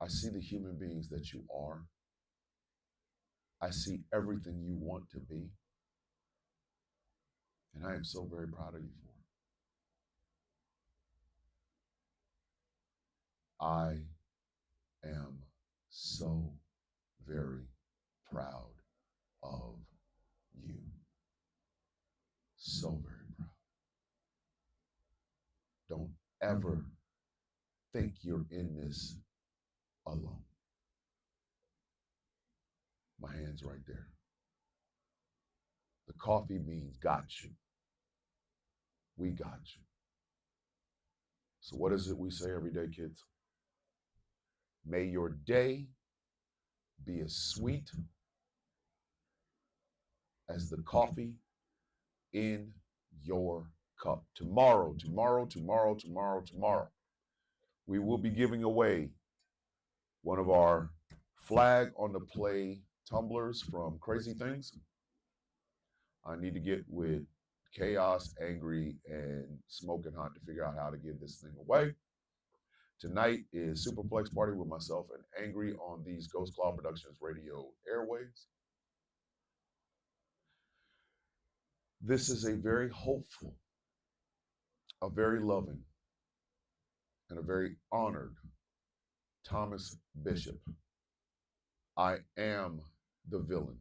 I see the human beings that you are. I see everything you want to be. And I am so very proud of you for it. I am so very proud of you. So very proud. Don't ever think you're in this alone. My hand's right there. The coffee means got you. We got you. So what is it we say every day, kids? May your day be as sweet as the coffee in your cup. Tomorrow, we will be giving away one of our flag on the play tumblers from Crazy Things. I need to get with Chaos, Angry, and Smoking Hot to figure out how to give this thing away. Tonight is Superplex Party with myself and Angry on these Ghost Claw Productions radio airwaves. This is a very hopeful, a very loving, and a very honored Thomas Bishop. I am the villain.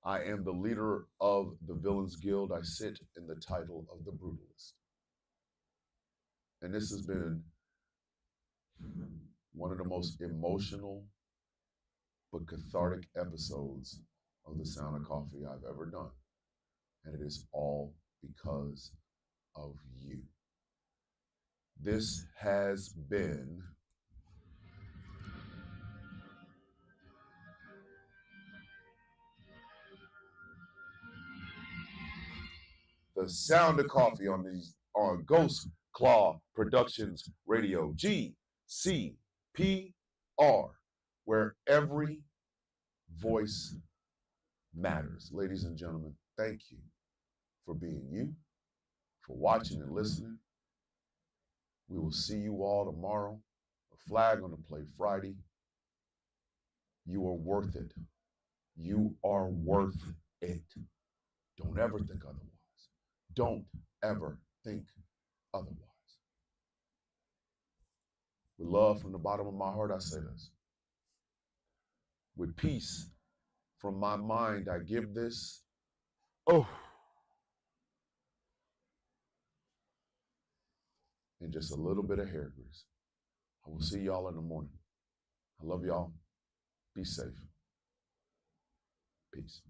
I am the leader of the Villains Guild. I sit in the title of the Brutalist. And this has been one of the most emotional but cathartic episodes of The Sound of Coffee I've ever done. And it is all because of you. This has been The Sound of Coffee on Ghost Claw Productions Radio, GCPR, where every voice matters. Ladies and gentlemen, thank you for being you, for watching and listening. We will see you all tomorrow. A flag on the play Friday. You are worth it. You are worth it. Don't ever think otherwise. Don't ever think otherwise. With love from the bottom of my heart, I say this. With peace from my mind, I give this. Oh. and just a little bit of hair grease. I will see y'all in the morning. I love y'all. Be safe. Peace.